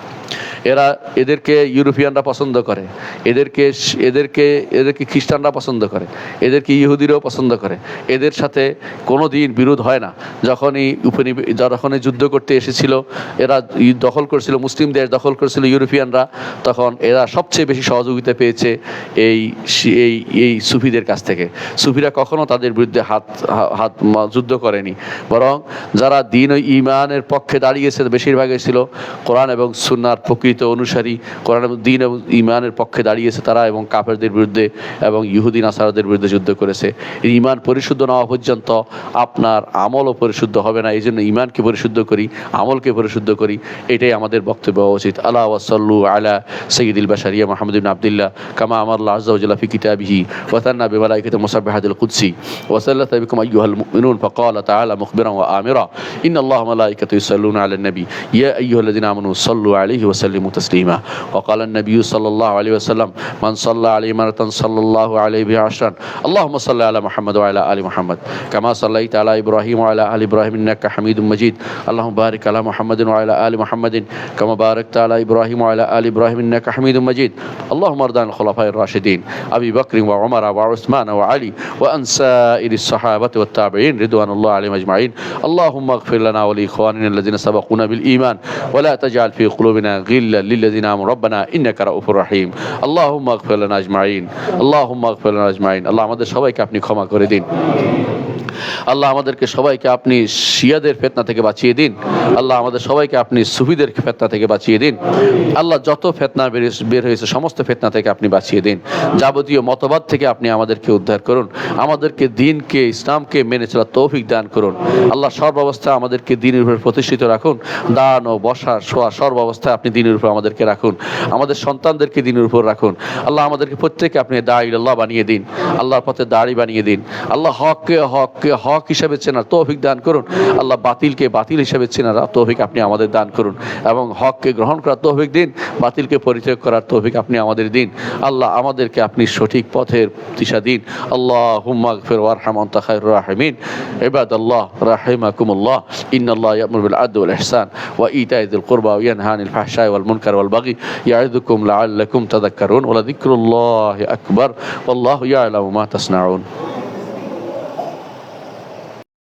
এদেরকে ইউরোপিয়ানরা পছন্দ করে, এদেরকে খ্রিস্টানরা পছন্দ করে, এদেরকে ইহুদিরাও পছন্দ করে। এদের সাথে কোনো দিন বিরোধ হয় না। যখনই যুদ্ধ করতে এসেছিল, এরা দখল করেছিল, মুসলিম দেশ দখল করেছিল ইউরোপিয়ানরা, তখন এরা সবচেয়ে বেশি সহযোগিতা পেয়েছে এই সুফিদের কাছ থেকে। সুফিরা কখনো তাদের বিরুদ্ধে হাত যুদ্ধ করেনি, বরং যারা দিন ও ঈমানের পক্ষে দাঁড়িয়েছে বেশিরভাগই ছিল কোরআন এবং সুন্নাহর প্রকৃত অনুসারী, কোরআন এবং দ্বীন এবং ঈমানের পক্ষে দাঁড়িয়েছে তারা, এবং কাফেরদের বিরুদ্ধে এবং ইহুদি নাসারাদের বিরুদ্ধে যুদ্ধ করেছে। ঈমান পরিশুদ্ধ না হওয়া পর্যন্ত আপনার আমলও পরিশুদ্ধ হবে না। এই জন্য ঈমানকে পরিশুদ্ধ করি, আমলকে পরিশুদ্ধ করি, এটাই আমাদের বক্তব্য হওয়া উচিত। আলা ওয়া সাল্লু আলা সাইয়্যিদিল বাশারিয়া মুহাম্মদ ইবনে আবদুল্লাহ কামা আমারাল্লাহু আযজা ওয়া জাল্লা ফি কিতাবিহি ওয়া তান্না বিমালাইকাতি মুসাব্বিহাতিল কুদসি ওয়া সাল্লাতা বিকুম আইয়ুহাল মুমিনুন ফাকালা তাআলা মুখবিরান ওয়া আমিরা ইন্নাল্লাহা ওয়া মালাইকাতাহু ইউসাল্লুনা আলান নবী ইয়া আইয়ুহাল্লাযিনা আমানু সাল্লু আলাইহি ওয়া সাল্লিমু তাসলিমা ওয়া ক্বালা আন-নবী সাল্লাল্লাহু আলাইহি ওয়াসাল্লাম মান সাল্লা আলাইহি মারাতান সাল্লাল্লাহু আলাইহি বিহি আশরান আল্লাহুম্মা সাল্লি আলা মুহাম্মদ ওয়া আলা আলি মুহাম্মদ কামা সাল্লাইতা আলা ইব্রাহিম ওয়া আলা আলি ইব্রাহিম ইন্নাকা হামিদুম মাজিদ আল্লাহুম্মা বারিক আলা মুহাম্মাদিন ওয়া আলা আলি মুহাম্মাদিন কামা বারাকতা আলা ইব্রাহিম ওয়া আলা আলি ইব্রাহিম ইন্নাকা হামিদুম মাজিদ আল্লাহুম্মা আরদান খুলাফায়ে রাশিদিন আবি বকর ওয়া উমর ওয়া উসমান ওয়া আলী ওয়া আন সাইরিস সাহাবাতি ওয়াত তাবিঈন রিদওয়ানুল্লাহি আলাইহিম আজমাইন আল্লাহুম্মা ইগফির লানা ওয়া লি ইখওয়ানিনা আল্লাযিনা সাবাকুনা বিল ঈমান ওয়া লা তাজআল ফি কুলুবিনা إلا للذين آمنوا ربنا إنك رؤوف رحيم اللهم اغفر لنا أجمعين اللهم اغفر لنا أجمعين আল্লাহ আমাদের সবাইকে আপনি ক্ষমা করে দিন আল্লাহ আমাদেরকে সবাইকে আপনি শিয়াদের ফিতনা থেকে বাঁচিয়ে দিন আল্লাহ আমাদের সবাইকে আপনি সুফিদের ফিতনা থেকে বাঁচিয়ে দিন আল্লাহ যত ফিতনা বের হয়েছে সমস্ত ফিতনা থেকে আপনি বাঁচিয়ে দিন যাবতীয় মতবাদ থেকে আপনি আমাদেরকে উদ্ধার করুন আমাদেরকে দ্বীনকে ইসলামকে মেনে চলার তৌফিক দান করুন আল্লাহ সর্বাবস্থায় আমাদেরকে দ্বীনের উপর প্রতিষ্ঠিত রাখুন দান ও বসা শোয়া সর্বাবস্থায় আপনি দ্বীনের উপর আমাদেরকে রাখুন আমাদের সন্তানদেরকে দ্বীনের উপর রাখুন আল্লাহ আমাদেরকে প্রত্যেককে আপনি দাঈ ইলাল্লাহ বানিয়ে দিন আল্লাহর পথে দাঁড়ি বানিয়ে দিন আল্লাহ হককে হক হিসাবে চেনার তৌফিক দান করুন আল্লাহ বাতিলকে বাতিল হিসাবে চেনার তৌফিক আপনি আমাদের দান করুন এবং হককে গ্রহণ করার তৌফিক দিন বাতিলকে পরিত্যাগ করার তৌফিক আপনি আমাদের দিন আল্লাহ আমাদেরকে আপনি সঠিক পথের দিশা দিন আল্লাহুম্মা আগফির ওয়ারহাম আনতা খায়রুর রাহিমিন ইবাদাল্লাহ রাহিমাকুমুল্লাহ ইন্নাল্লাহা ইয়া'মুরু বিল আদলি ওয়াল ইহসান ওয়া ইতা'i যিল কুরবা ওয়া ইয়ানহা আনিল ফাহশাই ওয়াল মুনকার ওয়াল বাগি ইয়া'iদুকুম লা'আল্লাকুম তাযাক্কারুন ওয়া লাযিকরুল্লাহি আকবার ওয়াল্লাহু ইয়া'লামু মা তাসনাউন